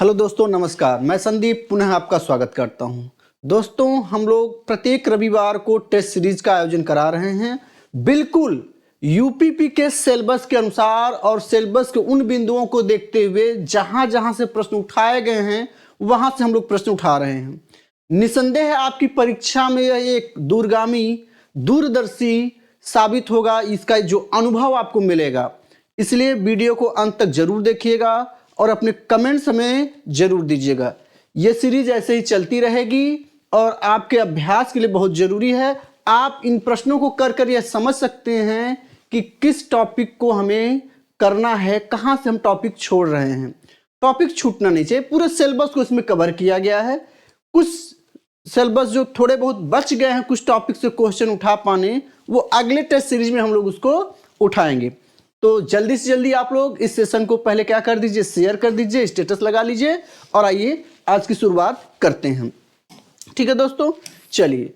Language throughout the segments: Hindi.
हेलो दोस्तों, नमस्कार। मैं संदीप पुनः आपका स्वागत करता हूं। दोस्तों, हम लोग प्रत्येक रविवार को टेस्ट सीरीज का आयोजन करा रहे हैं, बिल्कुल यूपीपी के सिलेबस के अनुसार और सिलेबस के उन बिंदुओं को देखते हुए जहां जहां से प्रश्न उठाए गए हैं वहां से हम लोग प्रश्न उठा रहे हैं। निसंदेह आपकी परीक्षा में यह एक दूरगामी, दूरदर्शी साबित होगा, इसका जो अनुभव आपको मिलेगा। इसलिए वीडियो को अंत तक जरूर देखिएगा और अपने कमेंट्स हमें जरूर दीजिएगा। ये सीरीज ऐसे ही चलती रहेगी और आपके अभ्यास के लिए बहुत जरूरी है। आप इन प्रश्नों को कर कर यह समझ सकते हैं कि किस टॉपिक को हमें करना है, कहां से हम टॉपिक छोड़ रहे हैं। टॉपिक छूटना नहीं चाहिए, पूरे सिलेबस को इसमें कवर किया गया है। कुछ सिलेबस जो थोड़े बहुत बच गए हैं, कुछ टॉपिक से क्वेश्चन उठा पाने, वो अगले टेस्ट सीरीज में हम लोग उसको उठाएंगे। तो जल्दी से जल्दी आप लोग इस सेशन को पहले क्या कर दीजिए, शेयर कर दीजिए, स्टेटस लगा लीजिए और आइए आज की शुरुआत करते हैं। ठीक है दोस्तों, चलिए।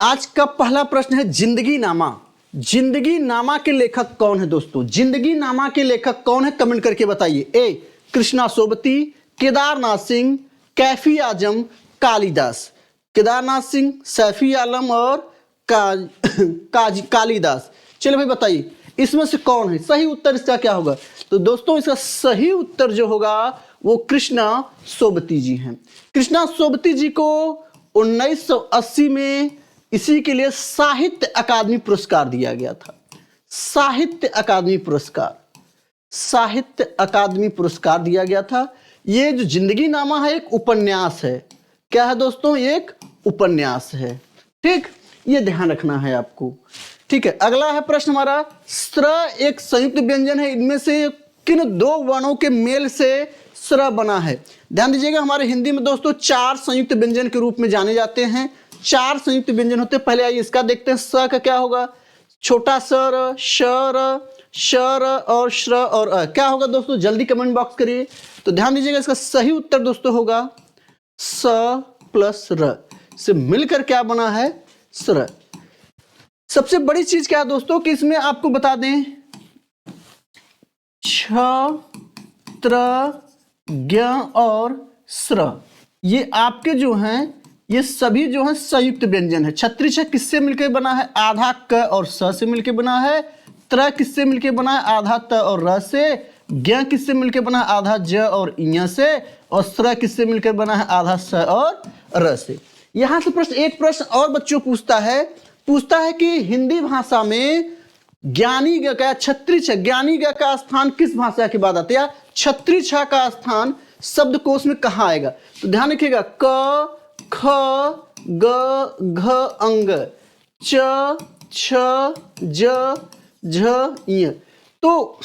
आज का पहला प्रश्न है जिंदगी नामा। जिंदगी नामा के लेखक कौन है दोस्तों? जिंदगी नामा के लेखक कौन है, कमेंट करके बताइए। ए कृष्णा सोबती, केदारनाथ सिंह, कैफी आजम, कालिदास। केदारनाथ सिंह, सैफी आलम और कालिदास। चलिए भाई बताइए इसमें से कौन है सही उत्तर, इसका क्या होगा? तो दोस्तों इसका सही उत्तर जो होगा वो कृष्णा सोबती जी हैं। कृष्णा सोबती जी को 1980 में इसी के लिए साहित्य अकादमी पुरस्कार दिया गया था। साहित्य अकादमी पुरस्कार, साहित्य अकादमी पुरस्कार दिया गया था। ये जो जिंदगी नामा है एक उपन्यास है। क्या है दोस्तों? एक उपन्यास है। ठीक, ये ध्यान रखना है आपको। ठीक है, अगला है प्रश्न हमारा। स्र एक संयुक्त व्यंजन है, इनमें से किन दो वर्णों के मेल से स्र बना है? ध्यान दीजिएगा, हमारे हिंदी में दोस्तों 4 संयुक्त व्यंजन के रूप में जाने जाते हैं। 4 संयुक्त व्यंजन होते हैं। पहले आइए इसका देखते हैं। स का क्या होगा? छोटा सर, शर, शर और श्र और अ। क्या होगा दोस्तों? जल्दी कमेंट बॉक्स करिए। तो ध्यान दीजिएगा, इसका सही उत्तर दोस्तों होगा स प्लस र से मिलकर क्या बना है? स्र। सबसे बड़ी चीज क्या है दोस्तों कि इसमें आपको बता दें, छ, त्र, ज्ञ और स्र, ये आपके जो हैं, ये सभी जो है संयुक्त व्यंजन है। छत्री छ किससे मिलकर बना है? आधा क और स से मिलकर बना है। त्र किससे मिलकर बना है? आधा त और र से। ज्ञ किससे मिलकर बना है? आधा ज और इ से। और स्र किससे मिलकर बना है? आधा स और र से। यहां से प्रश्न, एक प्रश्न और बच्चों पूछता है कि हिंदी भाषा में ज्ञानी ग का, छत्री छ, ज्ञानी ग का स्थान किस भाषा के बाद आता है? छत्री छ का स्थान शब्दकोश में कहाँ आएगा? तो ध्यान रखिएगा, क, ख, ग, घ, अंग, च, छ, ज, झ, य। तो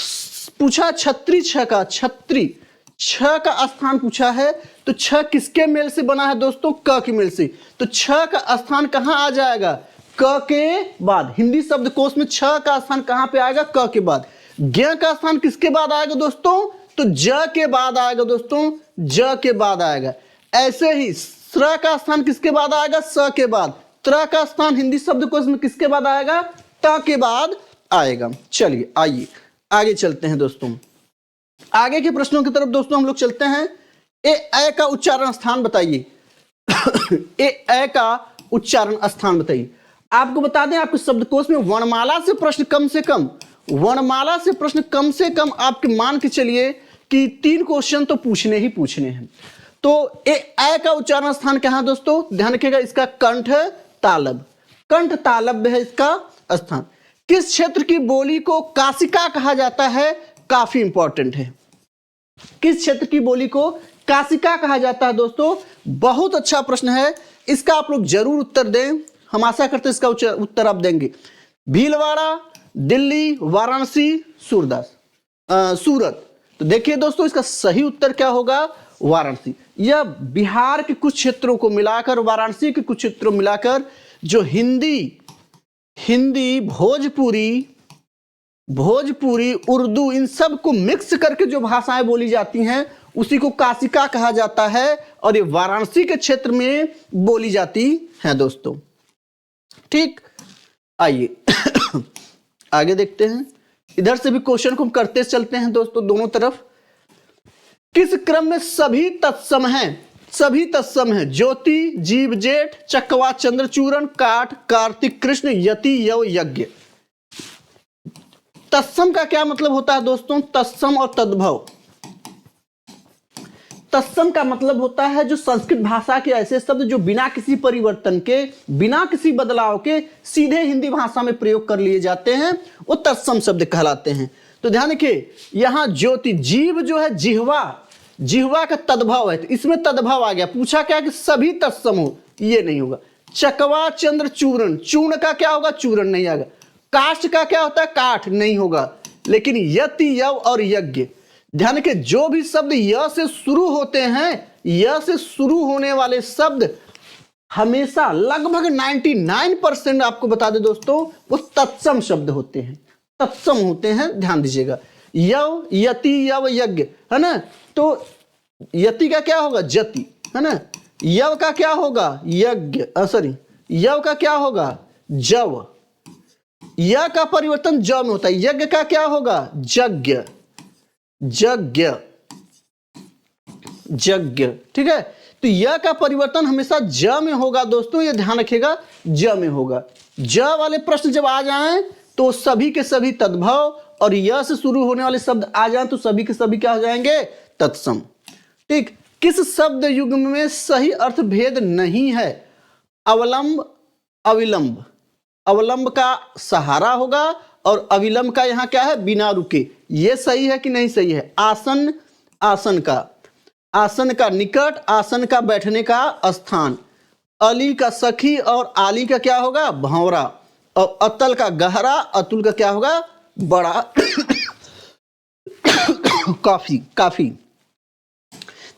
पूछा छत्री छ का, छत्री छ का स्थान पूछा है, तो छ किसके मेल से बना है दोस्तों? क के मेल से। तो छ का स्थान कहां आ जाएगा? क के बाद। हिंदी शब्दकोश में छ का स्थान कहां पे आएगा? क के बाद। ज्ञ का स्थान किसके बाद आएगा दोस्तों? तो ज के बाद आएगा दोस्तों, ज के बाद आएगा। ऐसे ही स्र का स्थान किसके बाद आएगा? स के बाद। त्र का स्थान हिंदी शब्दकोश में किसके बाद आएगा? त के बाद आएगा। चलिए आइए आगे चलते हैं दोस्तों। आगे के प्रश्नों की तरफ दोस्तों हम लोग चलते हैं। ए का उच्चारण स्थान बताइए। ए का उच्चारण स्थान बताइए। आपको बता दें, आपके शब्दकोश में वर्णमाला से प्रश्न कम से कम, वर्णमाला से प्रश्न कम से कम आपके मान के चलिए कि 3 क्वेश्चन तो पूछने ही पूछने हैं। तो ए का उच्चारण स्थान कहां है दोस्तों? ध्यान रखिएगा, इसका कंठ तालब, कंठ तालब है इसका स्थान। किस क्षेत्र की बोली को काशिका कहा जाता है? काफी इंपॉर्टेंट है। किस क्षेत्र की बोली को काशिका कहा जाता है दोस्तों? बहुत अच्छा प्रश्न है, इसका आप लोग जरूर उत्तर दें। हम आशा करते हैं इसका उत्तर आप देंगे। भीलवाड़ा, दिल्ली, वाराणसी, सूरत। तो देखिए दोस्तों, इसका सही उत्तर क्या होगा? वाराणसी। यह बिहार के कुछ क्षेत्रों को मिलाकर, वाराणसी के कुछ क्षेत्रों मिलाकर जो हिंदी, भोजपुरी भोजपुरी, उर्दू, इन सब को मिक्स करके जो भाषाएं बोली जाती हैं उसी को काशिका कहा जाता है और ये वाराणसी के क्षेत्र में बोली जाती है दोस्तों। ठीक, आइए आगे देखते हैं। इधर से भी क्वेश्चन को हम करते चलते हैं दोस्तों दोनों तरफ। किस क्रम में सभी तत्सम हैं? सभी तत्सम हैं। ज्योति, जीव, जेठ, चकवा, चंद्रचूरण, काठ, कार्तिक, कृष्ण, यति, यव, यज्ञ। तत्सम का क्या मतलब होता है दोस्तों? तत्सम और तद्भव। तत्सम का मतलब होता है जो संस्कृत भाषा के ऐसे शब्द जो बिना किसी परिवर्तन के, बिना किसी बदलाव के सीधे हिंदी भाषा में प्रयोग कर लिए जाते हैं, वो तत्सम शब्द कहलाते हैं। तो ध्यान रखिए, यहां ज्योति, जीव जो है जिह्वा, जिह्वा का तद्भव है, तो इसमें तद्भव आ गया। पूछा क्या कि सभी तत्सम हो, ये नहीं होगा। चकवा, चंद्र, चूर्ण, चूर्ण का क्या होगा? चूर्ण नहीं आएगा। काष्ठ का क्या होता है? काठ नहीं होगा। लेकिन यति, यव और यज्ञ, ध्यान के जो भी शब्द य से शुरू होते हैं, य से शुरू होने वाले शब्द हमेशा लगभग 99% आपको बता दे दोस्तों, वो तत्सम शब्द होते हैं, तत्सम होते हैं। ध्यान दीजिएगा, यव, यति, यव, यज्ञ, है ना। तो यति का क्या होगा? जति, है ना। यव का क्या होगा? यज्ञ, सॉरी, यव का क्या होगा? जव। य का परिवर्तन ज में होता है। यज्ञ का क्या होगा? यज्ञ, यज्ञ, यज्ञ। ठीक है, तो य का परिवर्तन हमेशा ज में होगा दोस्तों, ये ध्यान रखिएगा, ज में होगा। ज वाले प्रश्न जब आ जाएं तो सभी के सभी तद्भव, और य से शुरू होने वाले शब्द आ जाएं तो सभी के सभी क्या हो जाएंगे? तत्सम। ठीक, किस शब्द युग्म में सही अर्थ भेद नहीं है? अवलंब, अविलंब। अवलंब का सहारा होगा और अविलंब का यहां क्या है? बिना रुके। ये सही है कि नहीं सही है? आसन, आसन का, आसन का निकट, आसन का बैठने का स्थान। अली का सखी और आली का क्या होगा? भंवरा। और अतल का गहरा, अतुल का क्या होगा? बड़ा। काफी, काफी।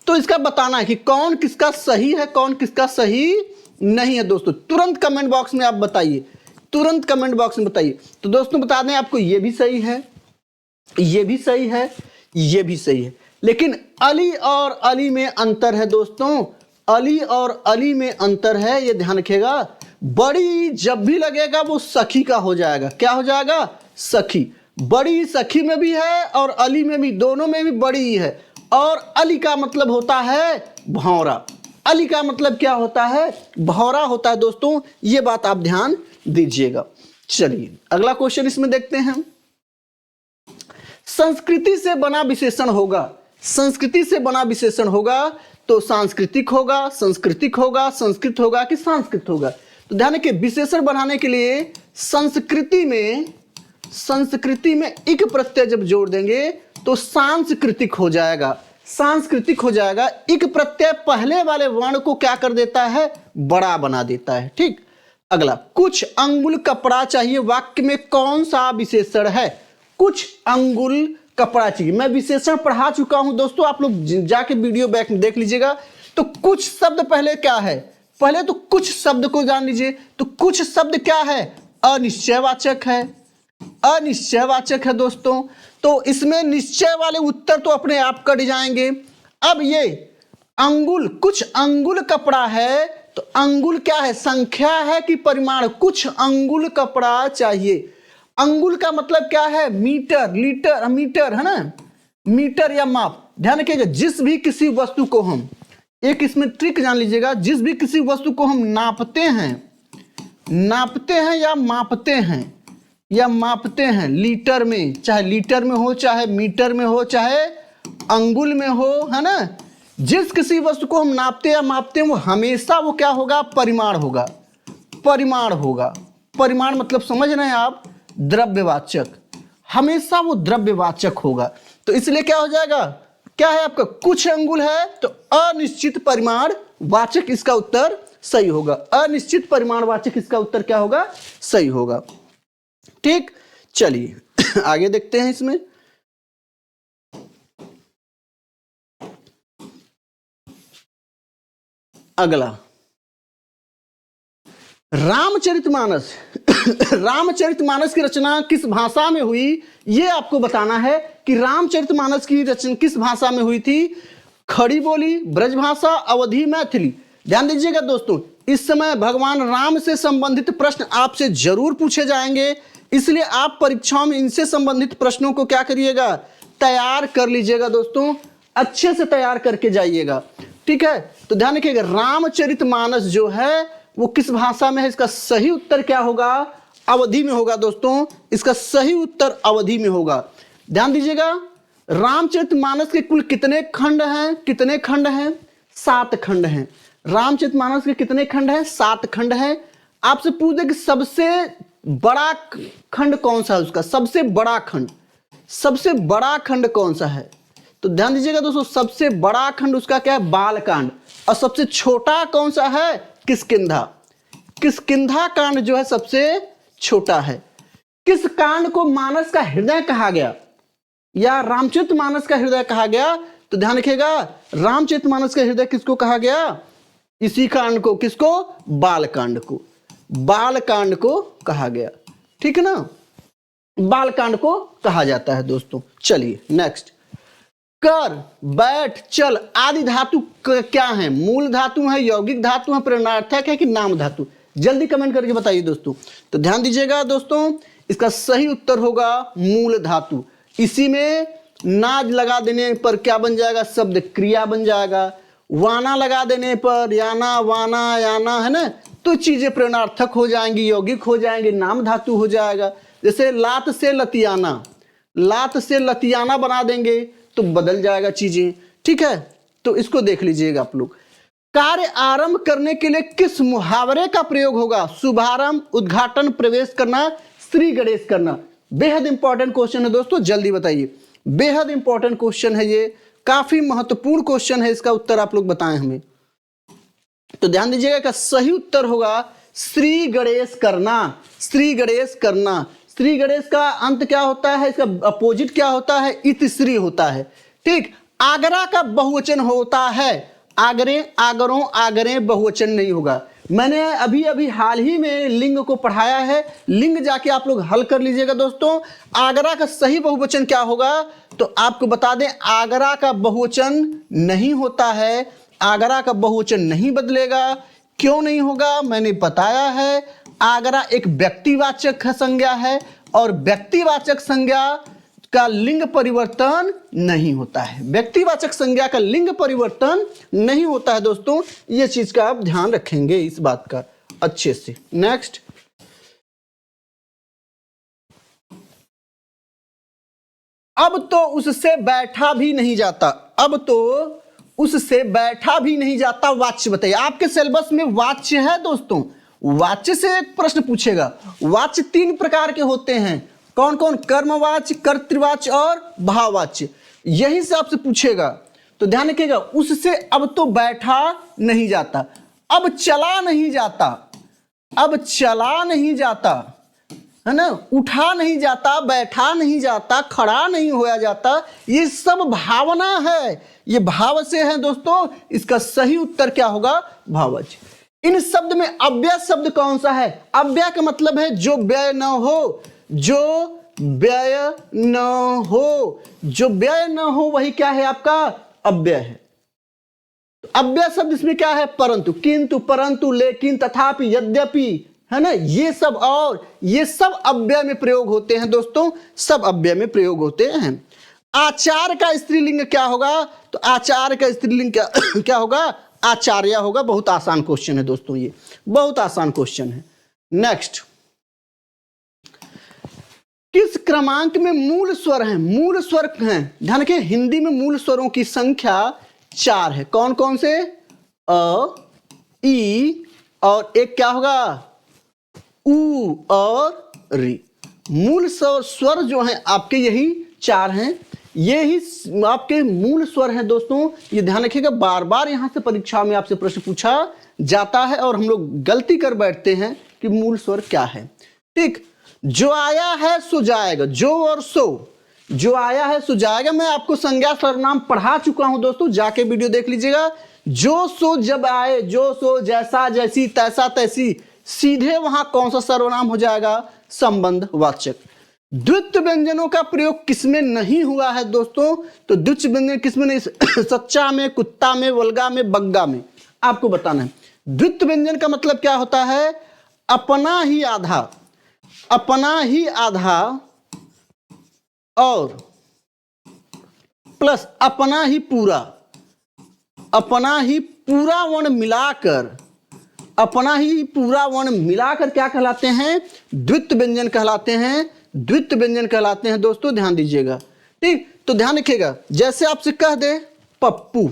तो इसका बताना है कि कौन किसका सही है, कौन किसका सही नहीं है दोस्तों। तुरंत कमेंट बॉक्स में आप बताइए, तुरंत कमेंट बॉक्स में बताइए। तो दोस्तों बता दें आपको, ये भी सही है, ये भी सही है, ये भी सही है। लेकिन अली और अली में अंतर है दोस्तों, अली और अली में अंतर है, ये ध्यान रखिएगा। बड़ी जब भी लगेगा वो सखी का हो जाएगा। क्या हो जाएगा? सखी। बड़ी सखी में भी है और अली में भी, दोनों में भी बड़ी ही है। और अली का मतलब होता है भौरा। अली का मतलब क्या होता है? भौरा होता है दोस्तों, ये बात आप ध्यान दीजिएगा। चलिए अगला क्वेश्चन इसमें देखते हैं। संस्कृति से बना विशेषण होगा, संस्कृति से बना विशेषण होगा तो सांस्कृतिक होगा, सांस्कृतिक होगा, संस्कृत होगा कि सांस्कृत होगा? तो ध्यान रखिए, विशेषण बनाने के लिए संस्कृति में, संस्कृति में इक प्रत्यय जब जोड़ देंगे तो सांस्कृतिक हो जाएगा, सांस्कृतिक हो जाएगा। इक प्रत्यय पहले वाले वर्ण को क्या कर देता है? बड़ा बना देता है। ठीक, अगला, कुछ अंगुल कपड़ा चाहिए, वाक्य में कौन सा विशेषण है? कुछ अंगुल कपड़ा चाहिए। मैं विशेषण पढ़ा चुका हूं दोस्तों, आप लोग जाके वीडियो बैक में देख लीजिएगा। तो कुछ शब्द पहले क्या है? पहले तो कुछ शब्द को जान लीजिए। तो कुछ शब्द क्या है? अनिश्चयवाचक है, अनिश्चयवाचक है दोस्तों। तो इसमें निश्चय वाले उत्तर तो अपने आप कट जाएंगे। अब ये अंगुल, कुछ अंगुल कपड़ा है, तो अंगुल क्या है? संख्या है कि परिमाण? कुछ अंगुल कपड़ा चाहिए। अंगुल का मतलब क्या है? मीटर, लीटर, मीटर, है ना, मीटर या माप। ध्यान रखिएगा, जिस भी किसी वस्तु को हम, एक इसमें ट्रिक जान लीजिएगा, जिस भी किसी वस्तु को हम नापते हैं, नापते हैं या मापते हैं, या मापते हैं लीटर में, चाहे लीटर में हो, चाहे मीटर में हो, चाहे अंगुल में हो, है ना। जिस किसी वस्तु को हम नापते या मापते हैं वो हमेशा वो क्या होगा? परिमाण होगा, परिमाण होगा। परिमाण मतलब समझ रहे हैं आप? द्रव्यवाचक, हमेशा वो द्रव्यवाचक होगा। तो इसलिए क्या हो जाएगा? क्या है आपका? कुछ अंगुल है तो अनिश्चित परिमाण वाचक इसका उत्तर सही होगा। अनिश्चित परिमाण वाचक इसका उत्तर क्या होगा? सही होगा। ठीक, चलिए आगे देखते हैं इसमें। अगला, रामचरितमानस रामचरितमानस की रचना किस भाषा में हुई, ये आपको बताना है कि रामचरितमानस की रचना किस भाषा में हुई थी। खड़ी बोली, ब्रजभाषा, अवधी, मैथिली। ध्यान दीजिएगा दोस्तों, इस समय भगवान राम से संबंधित प्रश्न आपसे जरूर पूछे जाएंगे, इसलिए आप परीक्षाओं में इनसे संबंधित प्रश्नों को क्या करिएगा, तैयार कर लीजिएगा दोस्तों, अच्छे से तैयार करके जाइएगा। ठीक है, तो ध्यान रखिएगा रामचरितमानस जो है वो किस भाषा में है, इसका सही उत्तर क्या होगा, अवधी में होगा दोस्तों, इसका सही उत्तर अवधी में होगा। ध्यान दीजिएगा रामचरितमानस के कुल कितने खंड हैं, कितने खंड हैं, 7 खंड हैं। रामचरितमानस के कितने खंड हैं, 7 खंड हैं। आपसे पूछ दे कि सबसे बड़ा खंड कौन सा है, उसका सबसे बड़ा खंड, सबसे बड़ा खंड कौन सा है, तो ध्यान दीजिएगा दोस्तों सबसे बड़ा खंड उसका क्या है, बालकांड। और सबसे छोटा कौन सा है, किष्किंधा। किष्किंधा कांड जो है सबसे छोटा है। किस कांड को मानस का हृदय कहा गया या रामचरितमानस का हृदय कहा गया, तो ध्यान रखिएगा रामचरितमानस का हृदय किसको कहा गया, इसी कांड को, किसको, बालकांड को, बालकांड को कहा गया। ठीक है ना, बालकांड को कहा जाता है दोस्तों। चलिए नेक्स्ट, कर, बैठ, चल आदि धातु क्या है, मूल धातु है, यौगिक धातु है, प्रेरणार्थक है कि नाम धातु, जल्दी कमेंट करके बताइए दोस्तों। तो ध्यान दीजिएगा दोस्तों, इसका सही उत्तर होगा मूल धातु। इसी में नाज लगा देने पर क्या बन जाएगा, शब्द क्रिया बन जाएगा। वाना लगा देने पर याना, वाना, याना, है ना, तो चीजें प्रेरणार्थक हो जाएंगी, यौगिक हो जाएंगे, नाम धातु हो जाएगा। जैसे लात से लतियाना, लात से लतियाना बना देंगे तो बदल जाएगा चीजें। ठीक है, तो इसको देख लीजिएगा आप लोग। कार्य आरंभ करने के लिए किस मुहावरे का प्रयोग होगा, शुभारंभ, उद्घाटन, प्रवेश करना, श्री गणेश करना। बेहद इंपॉर्टेंट क्वेश्चन है दोस्तों, जल्दी बताइए, बेहद इंपॉर्टेंट क्वेश्चन है ये, काफी महत्वपूर्ण क्वेश्चन है, इसका उत्तर आप लोग बताएं हमें। तो ध्यान दीजिएगा कि सही उत्तर होगा श्री गणेश करना, श्री गणेश करना। श्री गणेश का अंत क्या होता है, इसका अपोजिट क्या होता है, इतिश्री होता है। ठीक, आगरा का बहुवचन होता है, आगरे, आगरों, आगरे बहुवचन नहीं होगा। मैंने अभी अभी हाल ही में लिंग को पढ़ाया है, लिंग जाके आप लोग हल कर लीजिएगा दोस्तों। आगरा का सही बहुवचन क्या होगा, तो आपको बता दें आगरा का बहुवचन नहीं होता है, आगरा का बहुवचन नहीं बदलेगा। क्यों नहीं होगा, मैंने बताया है, आगरा एक व्यक्तिवाचक संज्ञा है और व्यक्तिवाचक संज्ञा का लिंग परिवर्तन नहीं होता है, व्यक्तिवाचक संज्ञा का लिंग परिवर्तन नहीं होता है दोस्तों, ये चीज का आप ध्यान रखेंगे इस बात का अच्छे से। नेक्स्ट, अब तो उससे बैठा भी नहीं जाता, अब तो उससे बैठा भी नहीं जाता, वाच्य बताइए। आपके सिलेबस में वाच्य है दोस्तों, वाच्य से एक प्रश्न पूछेगा। वाच्य 3 प्रकार के होते हैं, कौन कौन, कर्मवाच्य, कर्तृवाच्य और भाववाच्य, यही से आपसे पूछेगा। तो ध्यान रखिएगा, उससे अब तो बैठा नहीं जाता, अब चला नहीं जाता, अब चला नहीं जाता, है ना, उठा नहीं जाता, बैठा नहीं जाता, खड़ा नहीं होया जाता, ये सब भावना है, ये भाव से है दोस्तों। इसका सही उत्तर क्या होगा, भाववाच्य। इन शब्द में अव्यय शब्द कौन सा है, अव्यय का मतलब है जो व्यय न हो, जो व्यय न हो, जो व्यय न हो वही क्या है आपका अव्यय है। तो अव्यय शब्द इसमें क्या है, परंतु, किंतु, परंतु, लेकिन, तथापि, यद्यपि, है ना, ये सब और ये सब अव्यय में प्रयोग होते हैं दोस्तों, सब अव्यय में प्रयोग होते हैं। आचार का स्त्रीलिंग क्या होगा, तो आचार का स्त्रीलिंग क्या क्या होगा, आचार्य होगा। बहुत आसान क्वेश्चन है दोस्तों, ये बहुत आसान क्वेश्चन है। नेक्स्ट, किस क्रमांक में मूल स्वर हैं, मूल स्वर हैं, ध्यान रखिए हिंदी में मूल स्वरों की संख्या 4 है। कौन कौन से, अ, ई और एक क्या होगा, उ और री। मूल स्वर जो हैं आपके यही 4 हैं, ये ही आपके मूल स्वर हैं दोस्तों। ये ध्यान रखिएगा, बार बार यहां से परीक्षा में आपसे प्रश्न पूछा जाता है और हम लोग गलती कर बैठते हैं कि मूल स्वर क्या है। ठीक, जो आया है सो जाएगा, जो और सो, जो आया है सो जाएगा। मैं आपको संज्ञा सर्वनाम पढ़ा चुका हूं दोस्तों, जाके वीडियो देख लीजिएगा। जो सो जब आए, जो सो, जैसा जैसी, तैसा तैसी, सीधे वहां कौन सा सर्वनाम हो जाएगा? संबंधवाचक। द्वित्व व्यंजनों का प्रयोग किसमें नहीं हुआ है दोस्तों? तो द्वित्व व्यंजन किसमें नहीं? सच्चा में, कुत्ता में, वल्गा में, बग्गा में। आपको बताना है द्वित्व व्यंजन का मतलब क्या होता है? अपना ही आधा, अपना ही आधा और प्लस अपना ही पूरा, अपना ही पूरा वर्ण मिलाकर, अपना ही पूरा वर्ण मिलाकर क्या कहलाते हैं? द्वित्व व्यंजन कहलाते हैं। द्वित्व व्यंजन कहलाते हैं दोस्तों, ध्यान दीजिएगा। ठीक, तो ध्यान रखिएगा, जैसे आपसे कह दे पप्पू,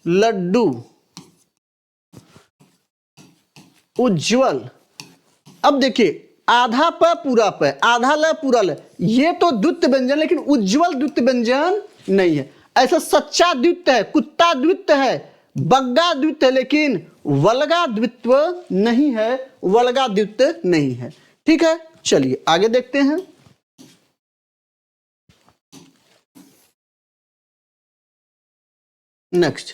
लड्डू, उज्जवल। अब देखिए आधा प पूरा प, आधा ल पूरा ल, ये तो द्वित्व व्यंजन, लेकिन उज्जवल द्वित्व व्यंजन नहीं है। ऐसा सच्चा द्वित्व है, कुत्ता द्वित्व है, बग्गा द्वित्व है, लेकिन वल्गा द्वित्व नहीं है, वल्गा द्वित्व नहीं है। ठीक है, चलिए आगे देखते हैं। नेक्स्ट,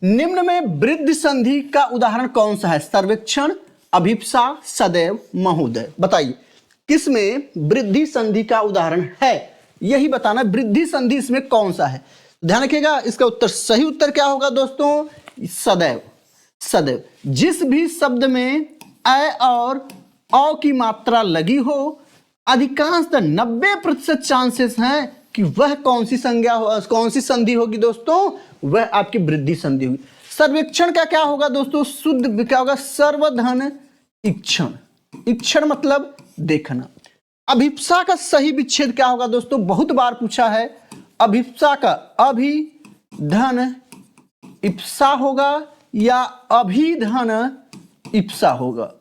निम्न में वृद्धि संधि का उदाहरण कौन सा है? सर्वेक्षण, अभिप्सा, सदैव, महोदय। बताइए किसमें वृद्धि संधि का उदाहरण है, यही बताना। वृद्धि संधि इसमें कौन सा है? ध्यान रखिएगा, इसका उत्तर, सही उत्तर क्या होगा दोस्तों? सदैव। सदैव। जिस भी शब्द में अ और औ की मात्रा लगी हो, अधिकांशतः 90% चांसेस हैं कि वह कौन सी संज्ञा हो, कौन सी संधि होगी दोस्तों? वह आपकी वृद्धि संधि होगी। सर्वेक्षण का क्या होगा दोस्तों? शुद्ध क्या होगा? सर्वधन इक्षण। इक्षण मतलब देखना। अभिप्सा का सही विच्छेद क्या होगा दोस्तों? बहुत बार पूछा है। अभिप्सा का अभिधन इप्सा होगा या अभिधन इप्सा होगा?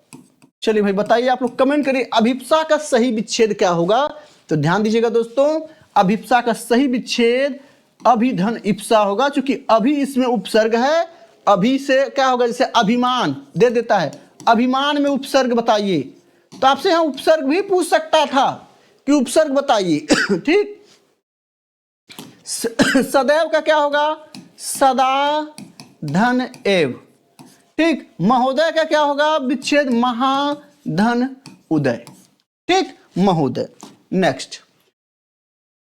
चलिए भाई बताइए, आप लोग कमेंट करिए अभिप्सा का सही विच्छेद क्या होगा। तो ध्यान दीजिएगा दोस्तों, अभिप्सा का सही विच्छेद अभिधन इप्सा होगा, क्योंकि अभी इसमें उपसर्ग है। अभी से क्या होगा? जैसे अभिमान दे देता है, अभिमान में उपसर्ग बताइए, तो आपसे यहां उपसर्ग भी पूछ सकता था कि उपसर्ग बताइए। ठीक, सदैव का क्या होगा? सदा धन एव। ठीक, महोदय का क्या होगा? विच्छेद महाधन उदय। ठीक, महोदय। नेक्स्ट,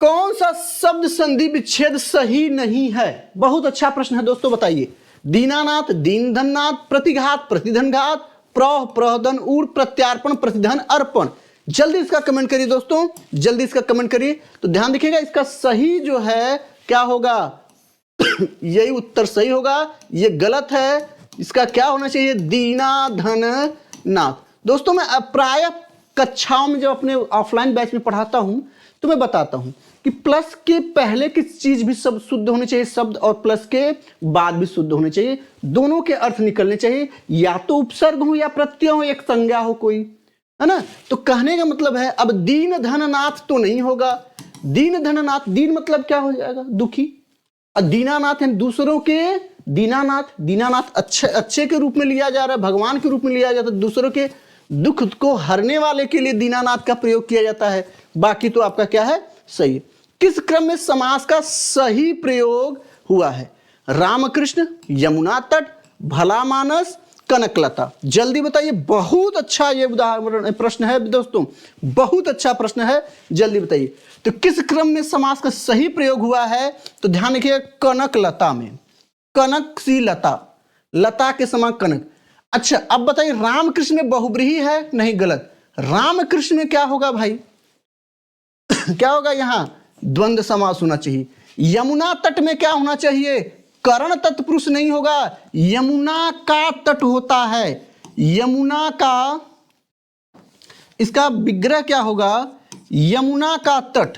कौन सा शब्द संधि विच्छेद सही नहीं है? बहुत अच्छा प्रश्न है दोस्तों, बताइए। दीनानाथ, दीन धननाथ, प्रतिघात, प्रतिधनघात, प्रह, प्रहदन, उड़, प्रत्यार्पण, प्रतिधन अर्पण। जल्दी इसका कमेंट करिए दोस्तों, जल्दी इसका कमेंट करिए। तो ध्यान रखिएगा, इसका सही जो है क्या होगा? यही उत्तर सही होगा, ये गलत है। इसका क्या होना चाहिए? दीना धन नाथ। दोस्तों मैं प्राय कक्षाओं में जब अपने ऑफलाइन बैच में पढ़ाता हूं तो मैं बताता हूं कि प्लस के पहले की चीज भी सब शुद्ध होनी चाहिए शब्द, और प्लस के बाद भी शुद्ध होने चाहिए। दोनों के अर्थ निकलने चाहिए, या तो उपसर्ग हो या प्रत्यय हो, एक संज्ञा हो कोई, है ना। तो कहने का मतलब है, अब दीन धननाथ तो नहीं होगा। दीन धननाथ, दीन मतलब क्या हो जाएगा? दुखी। और दीनानाथ है दूसरों के दीनानाथ। दीनानाथ अच्छे के रूप में लिया जा रहा है, भगवान के रूप में लिया जाता है। दूसरों के दुख को हरने वाले के लिए दीनानाथ का प्रयोग किया जाता है। बाकी तो आपका क्या है? सही। किस क्रम में समास का सही प्रयोग हुआ है? रामकृष्ण, यमुना तट, भला मानस, कनकलता। जल्दी बताइए। बहुत अच्छा ये उदाहरण प्रश्न है दोस्तों, बहुत अच्छा प्रश्न है, जल्दी बताइए। तो किस क्रम में समास का सही प्रयोग हुआ है? तो ध्यान रखिए, कनकलता में। कनक सी लता, लता के समान कनक। अच्छा अब बताइए, रामकृष्ण में बहुब्रीहि है? नहीं, गलत। रामकृष्ण में क्या होगा भाई? क्या होगा? यहां द्वंद्व समास होना चाहिए। यमुना तट में क्या होना चाहिए? करण तत्पुरुष नहीं होगा, यमुना का तट होता है। यमुना का, इसका विग्रह क्या होगा? यमुना का तट,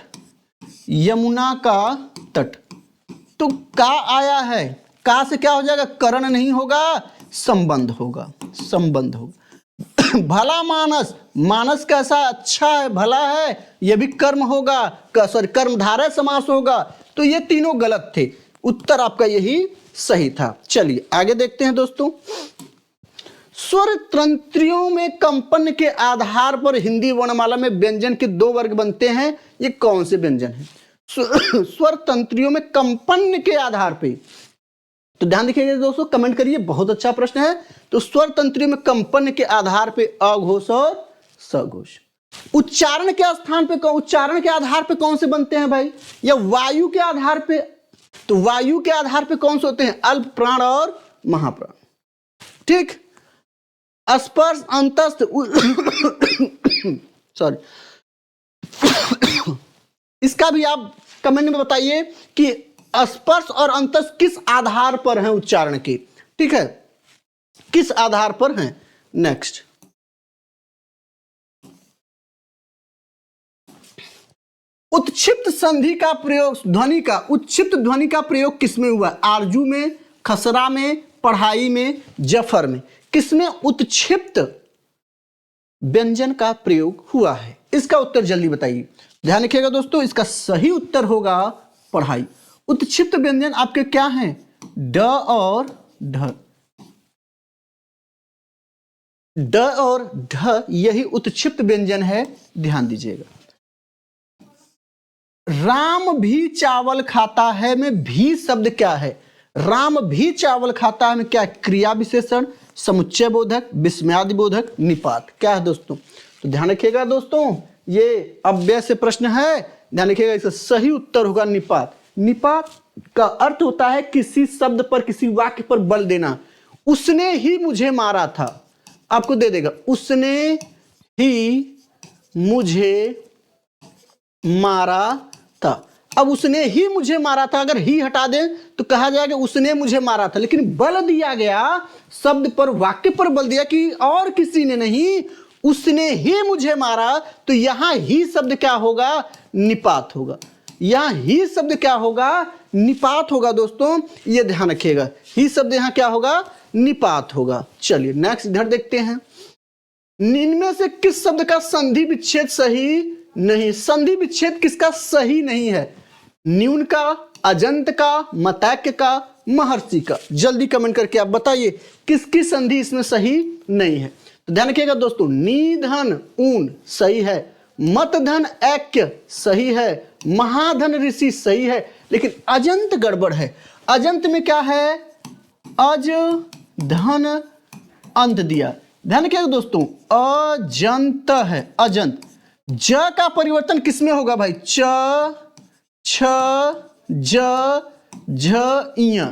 यमुना का तट। तो का आया है, का से क्या हो जाएगा? करण नहीं होगा, संबंध होगा, संबंध होगा। भला मानस, मानस कैसा? अच्छा है, भला है, यह भी कर्म होगा, सॉरी कर्मधारय समास होगा। तो ये तीनों गलत थे, उत्तर आपका यही सही था। चलिए आगे देखते हैं दोस्तों। स्वर तंत्रियों में कंपन के आधार पर हिंदी वर्णमाला में व्यंजन के दो वर्ग बनते हैं, ये कौन से व्यंजन हैं? स्वर तंत्रियों में कंपन के आधार पर तो ध्यान रखिएगा दोस्तों, कमेंट करिए, बहुत अच्छा प्रश्न है। तो स्वर तंत्रियों में कंपन के आधार पे अघोष और सघोष। उच्चारण के स्थान पे, उच्चारण के आधार पे कौन से बनते हैं भाई, या वायु के आधार पे? तो वायु के आधार पे कौन से होते हैं, अल्प प्राण और महाप्राण। ठीक, स्पर्श अंतस्थ सॉरी इसका भी आप कमेंट में बताइए कि स्पर्श और अंतस्थ किस आधार पर हैं उच्चारण के, ठीक है, किस आधार पर हैं। नेक्स्ट, उत्क्षिप्त संधि का प्रयोग, ध्वनि का उत्क्षिप्त ध्वनि का प्रयोग किसमें हुआ, आरजू में, खसरा में, पढ़ाई में, जफर में, किसमें उत्क्षिप्त व्यंजन का प्रयोग हुआ है? इसका उत्तर जल्दी बताइए, ध्यान रखिएगा दोस्तों, इसका सही उत्तर होगा पढ़ाई। उत्क्षिप्त व्यंजन आपके क्या हैं, ड और ढ, ड और ढ, यही उत्क्षिप्त व्यंजन है, ध्यान दीजिएगा। राम भी चावल खाता है में भी शब्द क्या है, राम भी चावल खाता है में क्या, क्रिया विशेषण, समुच्चय बोधक, विस्मयादि बोधक, निपात, क्या है दोस्तों? तो ध्यान रखिएगा दोस्तों, ये अव्यय से प्रश्न है, ध्यान रखिएगा, इसका सही उत्तर होगा निपात। निपात का अर्थ होता है किसी शब्द पर, किसी वाक्य पर बल देना। उसने ही मुझे मारा था, आपको दे देगा, उसने ही मुझे मारा था। अब उसने ही मुझे मारा था, अगर ही हटा दें तो कहा जाएगा उसने मुझे मारा था, लेकिन बल दिया गया शब्द पर, वाक्य पर बल दिया कि और किसी ने नहीं, उसने ही मुझे मारा, तो यहां ही शब्द क्या होगा, निपात होगा। यहां ही शब्द क्या होगा, निपात होगा दोस्तों, ये ध्यान रखिएगा, ही शब्द यहां क्या होगा, निपात होगा। चलिए नेक्स्ट इधर देखते हैं, इनमें से किस शब्द का संधि विच्छेद सही नहीं, संधि विच्छेद किसका सही नहीं है, न्यून का, अजंत का, मतैक्य का, महर्षि का? जल्दी कमेंट करके आप बताइए किसकी संधि इसमें सही नहीं है। तो ध्यान रखिएगा दोस्तों, निधन ऊन सही है, मतधन ऐक्य सही है, महाधन ऋषि सही है, लेकिन अजंत गड़बड़ है। अजंत में क्या है, अज धन अंत दिया, ध्यान रखिएगा दोस्तों, अजंत है, अजंत। ज का परिवर्तन किसमें होगा भाई, च, छ, ज, झ, इय।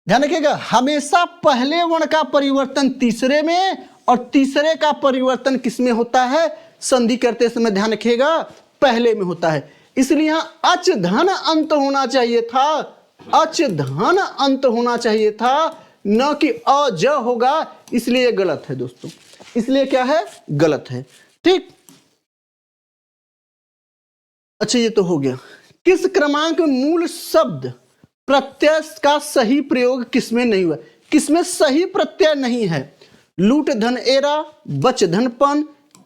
ध्यान रखिएगा, हमेशा पहले वर्ण का परिवर्तन तीसरे में और तीसरे का परिवर्तन किसमें होता है, संधि करते समय ध्यान रखिएगा पहले में होता है। इसलिए यहां अच धन अंत होना चाहिए था, अच धन अंत होना चाहिए था, न कि अज होगा, इसलिए गलत है दोस्तों, इसलिए क्या है, गलत है। ठीक, अच्छा ये तो हो गया। किस क्रमांक में मूल शब्द प्रत्यय का सही प्रयोग किसमें नहीं हुआ, किसमें सही प्रत्यय नहीं है, लूट धन एरा, बच धन पन,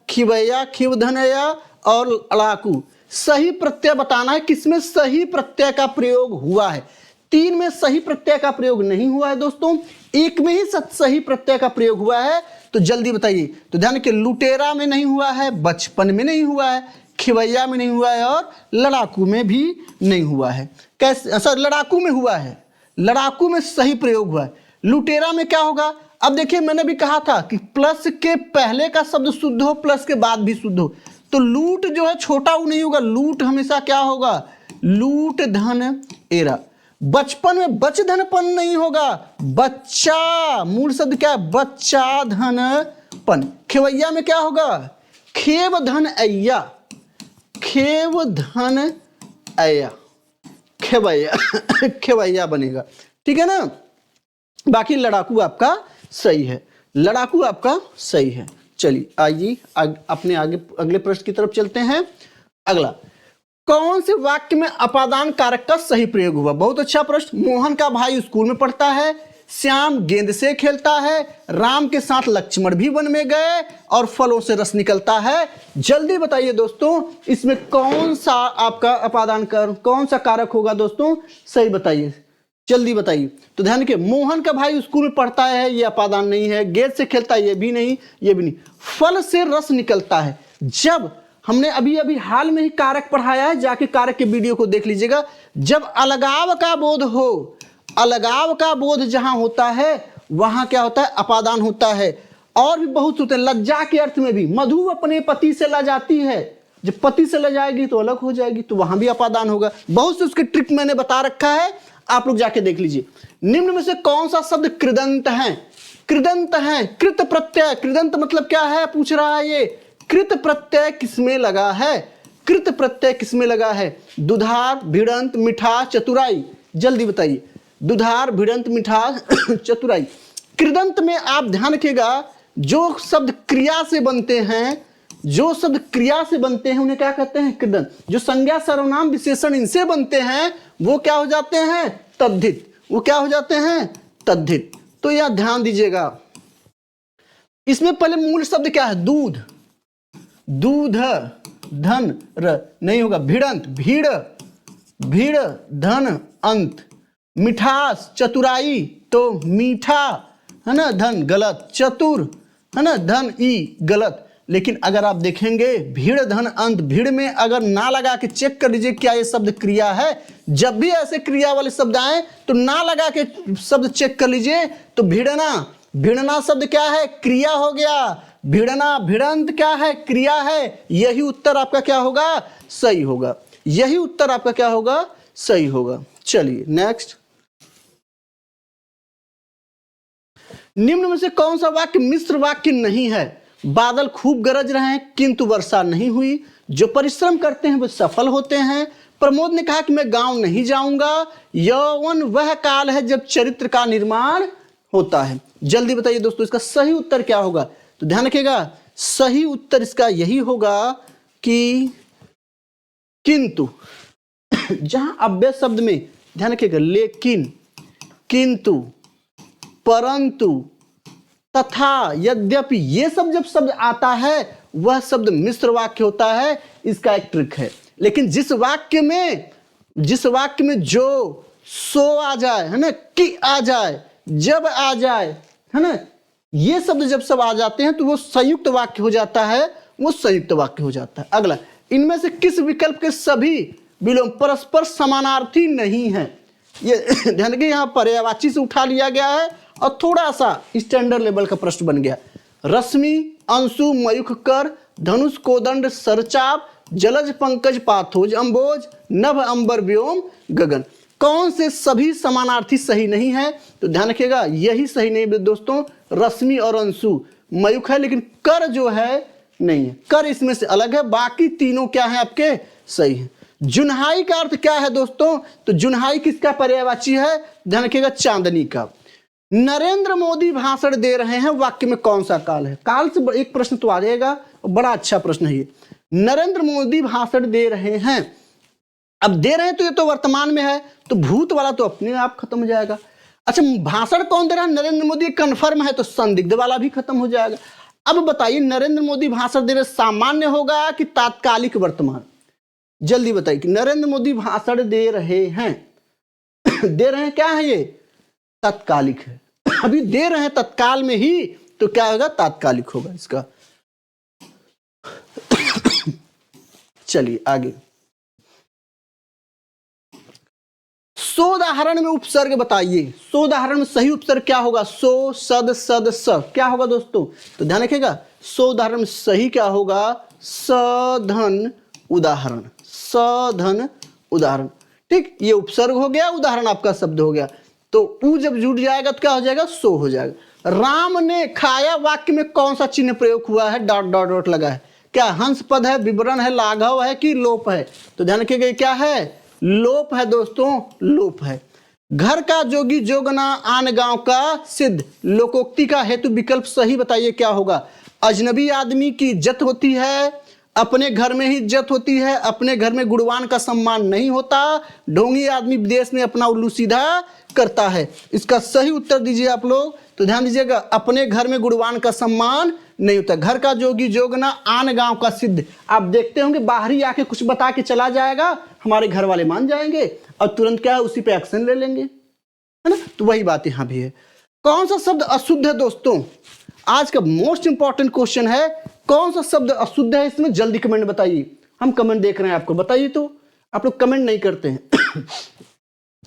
खिवैया खिव धनया और अड़ाकू। सही प्रत्यय बताना है, किसमें सही प्रत्यय का प्रयोग हुआ है। तीन में सही प्रत्यय का प्रयोग नहीं हुआ है दोस्तों, एक में ही सही प्रत्यय का प्रयोग हुआ है, तो जल्दी बताइए। तो ध्यान रखिए, लुटेरा में नहीं हुआ है, बचपन में नहीं हुआ है, खिवैया में नहीं हुआ है और लड़ाकू में भी नहीं हुआ है। कैसे, सर लड़ाकू में हुआ है, लड़ाकू में सही प्रयोग हुआ है। लुटेरा में क्या होगा, अब देखिए मैंने भी कहा था कि प्लस के पहले का शब्द शुद्ध हो, प्लस के बाद भी शुद्ध हो, तो लूट जो है छोटा ऊ नहीं होगा, लूट हमेशा क्या होगा, लूट धन एरा। बचपन में बच धन पन नहीं होगा, बच्चा, मूल शब्द क्या है, बच्चा धन पन। खिवैया में क्या होगा, खेव धन अय्या, खेव धन अय्या, खेवैया खेवैया बनेगा, ठीक है ना। बाकी लड़ाकू आपका सही है, लड़ाकू आपका सही है। चलिए आइए अपने आगे अगले प्रश्न की तरफ चलते हैं। अगला, कौन से वाक्य में अपादान कारक का सही प्रयोग हुआ? बहुत अच्छा प्रश्न। मोहन का भाई स्कूल में पढ़ता है, श्याम गेंद से खेलता है, राम के साथ लक्ष्मण भी वन में गए और फलों से रस निकलता है। जल्दी बताइए दोस्तों, इसमें कौन सा आपका अपादान कारक, कौन सा कारक होगा दोस्तों, सही बताइए, जल्दी बताइए। तो ध्यान रखिए, मोहन का भाई स्कूल में पढ़ता है, ये अपादान नहीं है, गेंद से खेलता है, ये भी नहीं, ये भी नहीं। फल से रस निकलता है, जब हमने अभी अभी हाल में ही कारक पढ़ाया है, जाके कारक के वीडियो को देख लीजिएगा। जब अलगाव का बोध हो, अलगाव का बोध जहां होता है वहां क्या होता है, अपादान होता है। और भी बहुत होते हैं, लज्जा के अर्थ में भी, मधु अपने पति से लजाती है, जब पति से लजाएगी तो अलग हो जाएगी, तो वहां भी अपादान होगा। बहुत से उसके ट्रिक मैंने बता रखा है, आप लोग जाके देख लीजिए। निम्न में से कौन सा शब्द कृदंत है? कृदंत है, कृत प्रत्यय। कृदंत मतलब क्या है पूछ रहा है ये, कृत प्रत्यय किसमें लगा है? कृत प्रत्यय किसमें लगा है? दुधार, भिड़ंत, मिठास, चतुराई। जल्दी बताइए, दुधार, भिड़ंत, मिठास, चतुराई। कृदंत में आप ध्यान रखिएगा, जो शब्द क्रिया से बनते हैं, जो शब्द क्रिया से बनते हैं उन्हें क्या कहते हैं? कृदंत। जो संज्ञा, सर्वनाम, विशेषण इनसे बनते हैं वो क्या हो जाते हैं? तद्धित। वो क्या हो जाते हैं? तद्धित। तो यह ध्यान दीजिएगा, इसमें पहले मूल शब्द क्या है? दूध, दूध, धन, र नहीं होगा, भिड़ंत, भीड़, भीड़, धन, अंत। मिठास, चतुराई, तो मीठा है ना, धन गलत, चतुर है ना, धन ई गलत। लेकिन अगर आप देखेंगे भीड़, धन, अंत, भीड़ में अगर ना लगा के चेक कर लीजिए क्या ये शब्द क्रिया है। जब भी ऐसे क्रिया वाले शब्द आए तो ना लगा के शब्द चेक कर लीजिए। तो भिड़ना, भिड़ना शब्द क्या है? क्रिया हो गया। भिड़ना, भिड़ंत क्या है? क्रिया है। यही उत्तर आपका क्या होगा? सही होगा। यही उत्तर आपका क्या होगा? सही होगा। चलिए नेक्स्ट। निम्न में से कौन सा वाक्य मिश्र वाक्य नहीं है? बादल खूब गरज रहे हैं किंतु वर्षा नहीं हुई, जो परिश्रम करते हैं वो सफल होते हैं। प्रमोद ने कहा कि मैं गांव नहीं जाऊंगा। यौवन वह काल है जब चरित्र का निर्माण होता है। जल्दी बताइए दोस्तों, इसका सही उत्तर क्या होगा? तो ध्यान रखिएगा, सही उत्तर इसका यही होगा कि किंतु। जहां अव्यय शब्द में ध्यान रखिएगा, लेकिन, किंतु, परंतु, तथा, यद्यपि, ये सब जब शब्द आता है वह शब्द मिश्र वाक्य होता है। इसका एक ट्रिक है। लेकिन जिस वाक्य में जो सो आ जाए है ना, कि आ जाए, जब आ जाए है ना, ये शब्द जब सब आ जाते हैं तो वो संयुक्त वाक्य हो जाता है, वो संयुक्त वाक्य हो जाता है। अगला, इनमें से किस विकल्प के सभी विलोम परस्पर समानार्थी नहीं है? ये ध्यान रखिए, यहाँ पर्यायवाची से उठा लिया गया है और थोड़ा सा स्टैंडर्ड लेवल का प्रश्न बन गया। रश्मि, अंशु, मयूख, कर, धनुष, कोदंड, सरचाप, जलज, पंकज, पाथोज, अंबोज, नभ, अंबर, व्योम, गगन। कौन से सभी समानार्थी सही नहीं है? तो ध्यान रखिएगा, यही सही नहीं है दोस्तों। रश्मि और अंशु मयूख है, लेकिन कर जो है नहीं है। कर इसमें से अलग है, बाकी तीनों क्या है आपके? सही है। जुन्हाई का अर्थ क्या है दोस्तों? तो जुन्हाई किसका पर्यायवाची है? ध्यान रखिएगा, चांदनी का। नरेंद्र मोदी भाषण दे रहे हैं, वाक्य में कौन सा काल है? काल से एक प्रश्न तो आ जाएगा, बड़ा अच्छा प्रश्न है ये। नरेंद्र मोदी भाषण दे रहे हैं, अब दे रहे हैं तो ये तो वर्तमान में है, तो भूत वाला तो अपने आप खत्म हो जाएगा। अच्छा, भाषण कौन दे रहा है? नरेंद्र मोदी, कन्फर्म है तो संदिग्ध वाला भी खत्म हो जाएगा। अब बताइए, नरेंद्र मोदी भाषण दे रहे सामान्य होगा कि तात्कालिक वर्तमान? जल्दी बताइए कि नरेंद्र मोदी भाषण दे रहे हैं, दे रहे हैं क्या है ये? तात्कालिक है। अभी दे रहे हैं तत्काल में ही, तो क्या होगा? तात्कालिक होगा इसका। चलिए आगे। सोदाहरण में उपसर्ग बताइए। सोदाहरण में सही उपसर्ग क्या होगा? सो, सद, सद, स। क्या होगा दोस्तों? तो ध्यान रखिएगा, सोदाहरण में सही क्या होगा? सधन उदाहरण, सधन उदाहरण। ठीक, ये उपसर्ग हो गया, उदाहरण आपका शब्द हो गया। तो ऊ जब जुड़ जाएगा तो क्या हो जाएगा? सो हो जाएगा। राम ने खाया, वाक्य में कौन सा चिन्ह प्रयोग हुआ है? डॉट डॉट डॉट लगा है। क्या हंस पद है, विवरण है, लाघव है कि लोप है? तो ध्यान रखिएगा, क्या है? लोप है दोस्तों, लोप है। घर का जोगी जोगना, आन गांव का सिद्ध, लोकोक्ति का हेतु विकल्प सही बताइए क्या होगा? अजनबी आदमी की इज्जत होती है, अपने घर में ही इज्जत होती है, अपने घर में गुणवान का सम्मान नहीं होता, ढोंगी आदमी विदेश में अपना उल्लू सीधा करता है। इसका सही उत्तर दीजिए आप लोग। तो ध्यान दीजिएगा, अपने घर में गुणवान का सम्मान नहीं होता। घर का जोगी जोगना, आन गांव का सिद्ध। आप देखते होंगे बाहरी आके कुछ बता के चला जाएगा, हमारे घर वाले मान जाएंगे और तुरंत क्या है, उसी पे एक्शन ले लेंगे, है ना? तो वही बात यहाँ भी है। कौन सा शब्द अशुद्ध है दोस्तों? आज का मोस्ट इंपॉर्टेंट क्वेश्चन है, कौन सा शब्द अशुद्ध है इसमें? जल्दी कमेंट बताइए। हम कमेंट देख रहे हैं, आपको बताइए। तो आप लोग कमेंट नहीं करते हैं।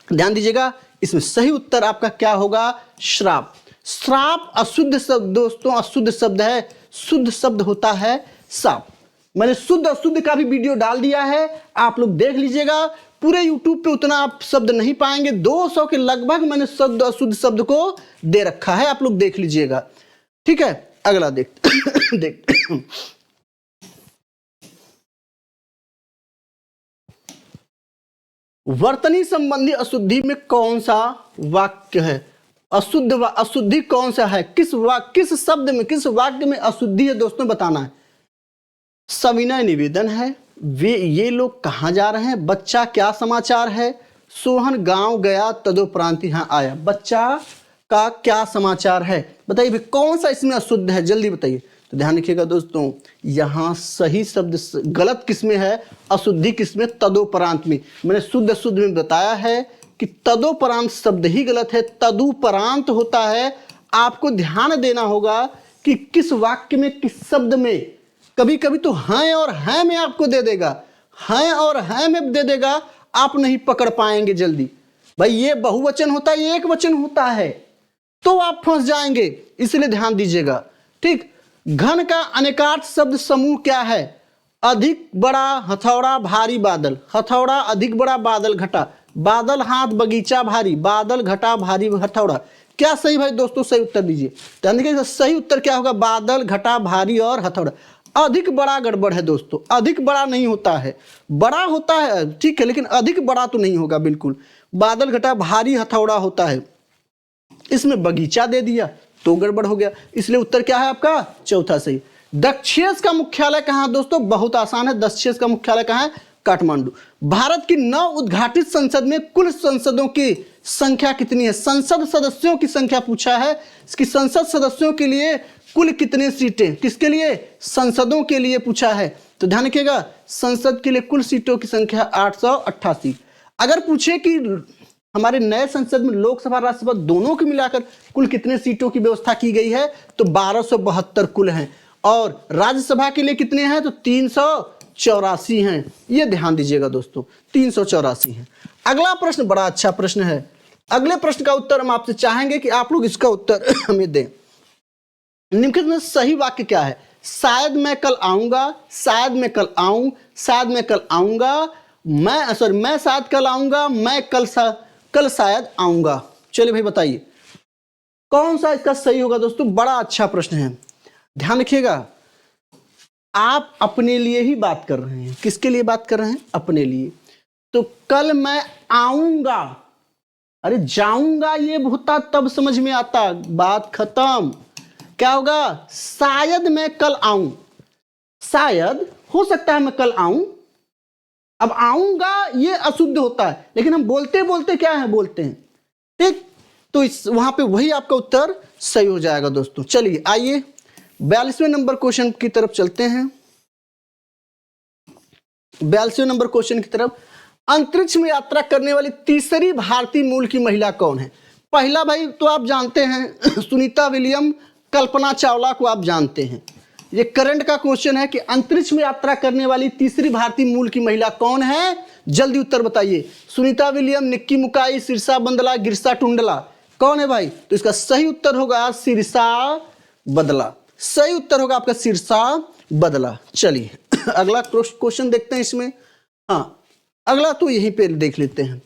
ध्यान दीजिएगा, इसमें सही उत्तर आपका क्या होगा? श्राप। श्राप अशुद्ध शब्द दोस्तों, अशुद्ध शब्द है, शुद्ध शब्द होता है साप। मैंने शुद्ध अशुद्ध का भी वीडियो डाल दिया है, आप लोग देख लीजिएगा। पूरे YouTube पे उतना आप शब्द नहीं पाएंगे, 200 के लगभग मैंने शुद्ध अशुद्ध शब्द को दे रखा है, आप लोग देख लीजिएगा। ठीक है, अगला देख वर्तनी संबंधी अशुद्धि में कौन सा वाक्य है? अशुद्ध व अशुद्धि कौन सा है? किस शब्द में, किस वाक्य में अशुद्धि है दोस्तों, बताना है। सविनय निवेदन है, ये लोग कहाँ जा रहे हैं, बच्चा क्या समाचार है, सोहन गांव गया तदोपरांत यहाँ आया। बच्चा का क्या समाचार है, बताइए कौन सा इसमें अशुद्ध है, जल्दी बताइए। तो ध्यान रखिएगा दोस्तों, यहाँ सही शब्द गलत किसमें है, अशुद्धि किसमें, तदोपरांत में। मैंने शुद्ध अशुद्ध में बताया है कि तदोपरांत शब्द ही गलत है, तदुपरांत होता है। आपको ध्यान देना होगा कि किस वाक्य में, किस शब्द में। कभी कभी तो हैं और हैं में आपको दे देगा, हैं और हैं में दे देगा, आप नहीं पकड़ पाएंगे जल्दी। भाई ये बहुवचन होता है, ये एक वचन होता है, तो आप फंस जाएंगे, इसलिए ध्यान दीजिएगा। ठीक, घन का अनेकार्थ शब्द समूह क्या है? अधिक बड़ा हथौड़ा भारी बादल, हथौड़ा अधिक बड़ा, बादल घटा, बादल हाथ बगीचा भारी, बादल घटा भारी हथौड़ा। क्या सही भाई दोस्तों, सही उत्तर दीजिए। ध्यान देखिए सही उत्तर क्या होगा, बादल घटा भारी और हथौड़ा। अधिक बड़ा गड़बड़ है दोस्तों, अधिक बड़ा नहीं होता है, बड़ा होता है ठीक है, लेकिन अधिक बड़ा तो नहीं होगा बिल्कुल। बादल घटा भारी हथौड़ा होता है, इसमें बगीचा दे दिया तो गड़बड़ हो गया, इसलिए उत्तर क्या है आपका? चौथा सही। दक्षेस का मुख्यालय कहाँ है दोस्तों? बहुत आसान है, दक्षेस का मुख्यालय कहाँ है? काठमांडू। भारत की नव उद्घाटित संसद में कुल संसदों की संख्या कितनी है? संसद सदस्यों की संख्या पूछा है कि संसद सदस्यों के लिए कुल कितने सीटें, किसके लिए? संसदों के लिए पूछा है। तो ध्यान रखिएगा, संसद के लिए कुल सीटों की संख्या 888। अगर पूछे कि हमारे नए संसद में लोकसभा राज्यसभा दोनों के मिलाकर कुल कितने सीटों की व्यवस्था की गई है, तो 1272 कुल हैं, और राज्यसभा के लिए कितने हैं? तो 384 हैं। ये ध्यान दीजिएगा दोस्तों, 384 हैं। अगला प्रश्न बड़ा अच्छा प्रश्न है। अगले प्रश्न का उत्तर हम आपसे चाहेंगे कि आप लोग इसका उत्तर हमें दें। निम्नलिखित में सही वाक्य क्या है? शायद मैं कल आऊंगा, शायद मैं कल आऊं, शायद मैं कल आऊंगा, मैं शायद कल आऊंगा, मैं कल शायद आऊंगा। चलिए भाई बताइए कौन सा इसका सही होगा दोस्तों? बड़ा अच्छा प्रश्न है, ध्यान रखिएगा। आप अपने लिए ही बात कर रहे हैं, किसके लिए बात कर रहे हैं? अपने लिए। तो कल मैं आऊंगा, अरे जाऊंगा ये होता तब समझ में आता, बात खत्म। क्या होगा? शायद मैं कल आऊं, शायद हो सकता है मैं कल आऊं। अब आऊंगा ये अशुद्ध होता है, लेकिन हम बोलते बोलते क्या है, बोलते हैं। ठीक, तो वहां पे वही आपका उत्तर सही हो जाएगा दोस्तों। चलिए आइए 42वें नंबर क्वेश्चन की तरफ चलते हैं। 42वें नंबर क्वेश्चन की तरफ, अंतरिक्ष में यात्रा करने वाली तीसरी भारतीय मूल की महिला कौन है? पहला भाई तो आप जानते हैं सुनीता विलियम, कल्पना चावला को आप जानते हैं। ये करंट का क्वेश्चन है कि अंतरिक्ष में यात्रा करने वाली तीसरी भारतीय मूल की महिला कौन है? जल्दी उत्तर बताइए। सुनीता विलियम, निक्की मुकाई, सिरसा बंदला, गिरसा टुंडला, कौन है भाई? तो इसका सही उत्तर होगा सिरसा बदला। सही उत्तर होगा आपका सिरसा बदला। चलिए अगला क्वेश्चन देखते हैं इसमें। हाँ, अगला तो यहीं पे देख लेते हैं।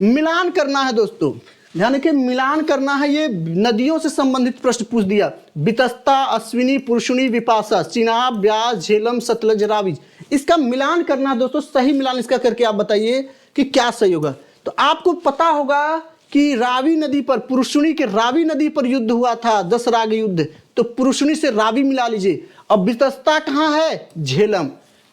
मिलान करना है दोस्तों, ध्यान रखिए, मिलान करना है। ये नदियों से संबंधित प्रश्न पूछ दिया। बितस्ता, अश्विनी, पुरुषुनी, विपाशा, चिनाब, ब्यास, झेलम, सतलज, रावी। इसका मिलान करना है दोस्तों, सही मिलान इसका करके आप बताइए कि क्या सही होगा। तो आपको पता होगा कि रावी नदी पर, पुरुषुनी के रावी नदी पर युद्ध हुआ था, 10 राग युद्ध, तो पुरुषुनी से रावी मिला लीजिए। अब बितस्ता कहाँ है? झेलम।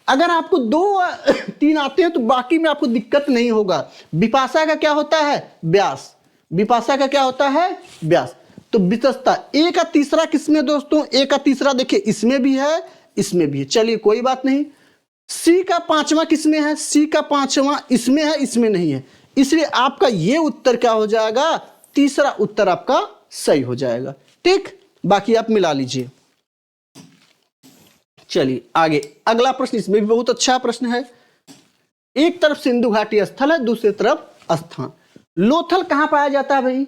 अगर आपको 2-3 आते हैं तो बाकी में आपको दिक्कत नहीं होगा। विपाशा का क्या होता है? ब्यास। विपाशा का क्या होता है? ब्यास। तो बितस्ता। ए का तीसरा किसमें दोस्तों? ए का तीसरा देखिए इसमें भी है, इसमें भी है। चलिए कोई बात नहीं। सी का पांचवा किसमें है? सी का पांचवा इसमें है, इसमें नहीं है, इसलिए आपका ये उत्तर क्या हो जाएगा? तीसरा उत्तर आपका सही हो जाएगा। ठीक, बाकी आप मिला लीजिए। चलिए आगे अगला प्रश्न, इसमें भी बहुत अच्छा प्रश्न है। एक तरफ सिंधु घाटी स्थल है, दूसरी तरफ स्थान। लोथल कहाँ पाया जाता है भाई?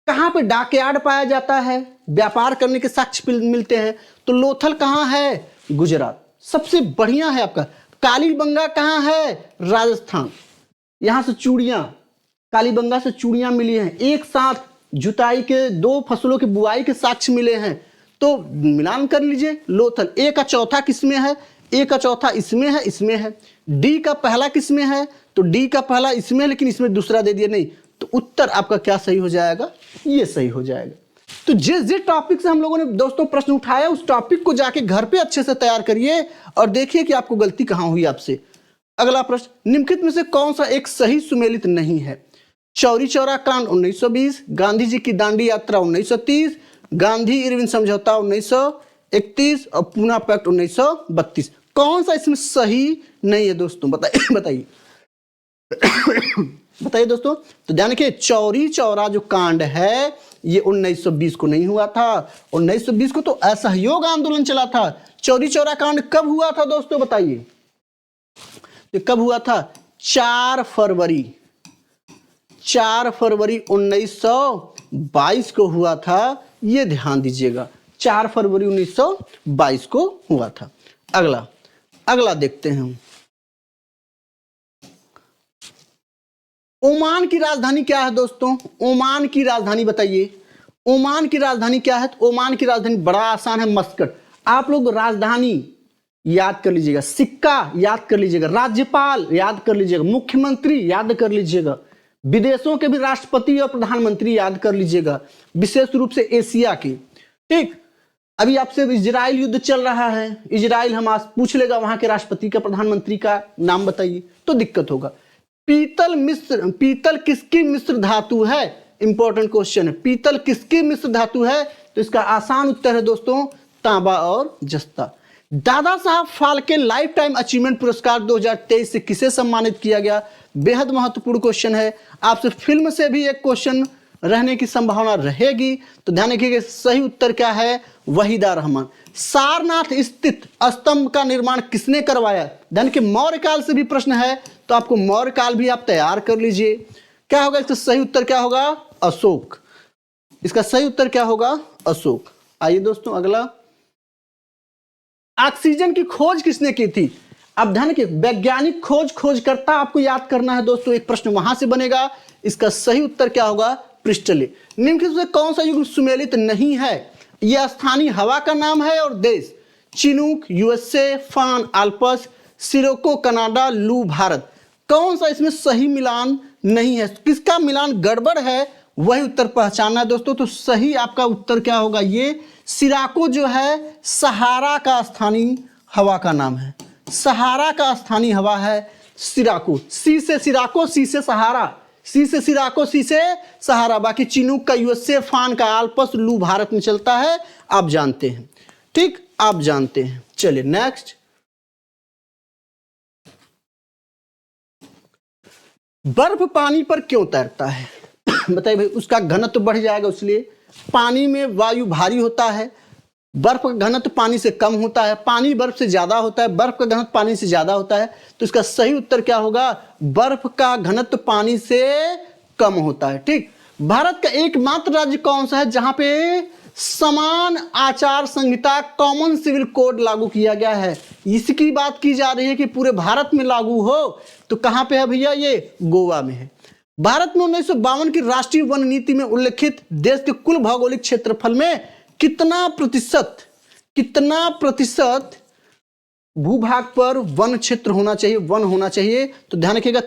कहाँ पे डॉकयार्ड पाया जाता है? व्यापार करने के साक्ष्य मिलते हैं। तो लोथल कहाँ है? गुजरात। सबसे बढ़िया है आपका। कालीबंगा कहाँ है? राजस्थान। यहां से चूड़ियां, कालीबंगा से चूड़ियां मिली हैं। एक साथ जुताई के 2 फसलों की बुआई के साक्ष्य मिले हैं। तो मिलान कर लीजिए। लोथल ए का चौथा किसमें है? ए का चौथा इसमें है, इसमें है। डी का पहला किसमें है? तो डी का पहला इसमें है, लेकिन इसमें दूसरा दे दिया नहीं। तो उत्तर आपका क्या सही हो जाएगा? ये सही हो जाएगा। तो जिस टॉपिक से हम लोगों ने दोस्तों प्रश्न उठाया, उस टॉपिक को जाके घर पे अच्छे से तैयार करिए और देखिए कि आपको गलती कहां हुई आपसे। अगला प्रश्न, निम्नलिखित में से कौन सा एक सही सुमेलित नहीं है? चौरी चौरा कांड 1920, गांधी जी की दांडी यात्रा 1930, गांधी इरविन समझौता 1931 और पूना पैक्ट 1932। कौन सा इसमें सही नहीं है दोस्तों? बताइए बताइए बताइए दोस्तों। तो ध्यान रखिए, चौरी चौरा जो कांड है ये 1920 को नहीं हुआ था। 1920 को तो असहयोग आंदोलन चला था। चौरी चौरा कांड कब हुआ था दोस्तों? बताइए। तो कब हुआ था? 4 फरवरी 1922 को हुआ था। ये ध्यान दीजिएगा, 4 फरवरी 1922 को हुआ था। अगला देखते हैं हम। ओमान की राजधानी क्या है दोस्तों? ओमान की राजधानी बताइए। ओमान की राजधानी क्या है? तो ओमान की राजधानी बड़ा आसान है, मस्कट। आप लोग राजधानी याद कर लीजिएगा, सिक्का याद कर लीजिएगा, राज्यपाल याद कर लीजिएगा, मुख्यमंत्री याद कर लीजिएगा, विदेशों के भी राष्ट्रपति और प्रधानमंत्री याद कर लीजिएगा, विशेष रूप से एशिया के। ठीक, अभी आपसे इजराइल युद्ध चल रहा है, इजराइल हमास पूछ लेगा वहां के राष्ट्रपति का, प्रधानमंत्री का नाम बताइए, तो दिक्कत होगा। पीतल किसकी मिश्र धातु है? इंपॉर्टेंट क्वेश्चन है। पीतल किसकी मिश्र धातु है? तो इसका आसान उत्तर है दोस्तों, तांबा और जस्ता। Dada Saheb Phalke life time achievement पुरस्कार 2023 से किसे सम्मानित किया गया? बेहद महत्वपूर्ण क्वेश्चन है। आपसे फिल्म से भी एक क्वेश्चन रहने की संभावना रहेगी, तो ध्यान रखिएगा। सही उत्तर क्या है? वहीदा रहमान। सारनाथ स्थित स्तंभ का निर्माण किसने करवाया? ध्यान के मौर्य काल से भी प्रश्न है, तो आपको मौर्य काल भी आप तैयार कर लीजिए। क्या होगा इसका सही उत्तर? क्या होगा? अशोक। इसका सही उत्तर क्या होगा? अशोक। आइए दोस्तों अगला, ऑक्सीजन की खोज किसने की थी? अब ध्यान के वैज्ञानिक खोजकर्ता आपको याद करना है दोस्तों, एक प्रश्न वहां से बनेगा। इसका सही उत्तर क्या होगा? प्रिस्टले। निम्नलिखित में कौन सा युग्म सुमेलित नहीं है? यह स्थानीय हवा का नाम है और देश चिनूक यूएसए, फान आल्पस, सिरोको कनाडा, लू भारत। कौन सा इसमें सही मिलान नहीं है? किसका मिलान गड़बड़ है वही उत्तर पहचानना है दोस्तों। तो सही आपका उत्तर क्या होगा? ये सिराको जो है सहारा का स्थानीय हवा का नाम है। सहारा का स्थानीय हवा है सिराको। सी से सिराको, सी से सहारा, सी से सिराको, सी से सहारा। बाकी चिनूक का यूएसए, फान का आल्पस, लू भारत में चलता है, आप जानते हैं। ठीक, आप जानते हैं। चलिए नेक्स्ट, बर्फ पानी पर क्यों तैरता है? बताइए भाई। उसका घनत्व बढ़ जाएगा, इसलिए पानी में वायु भारी होता है, बर्फ का घनत्व पानी से कम होता है, पानी बर्फ से ज्यादा होता है, बर्फ का घनत्व पानी से ज्यादा होता है। तो इसका सही उत्तर क्या होगा? बर्फ का घनत्व पानी से कम होता है। ठीक, भारत का एकमात्र राज्य कौन सा है जहां पे समान आचार संहिता, कॉमन सिविल कोड लागू किया गया है? इसकी बात की जा रही है कि पूरे भारत में लागू हो, तो कहां पे है भैया? ये गोवा में है। भारत में 1952 की राष्ट्रीय वन नीति में उल्लेखित देश के कुल भौगोलिक क्षेत्रफल में कितना प्रतिशत भूभाग पर वन क्षेत्र होना चाहिए, वन होना चाहिए? तो ध्यान रखिएगा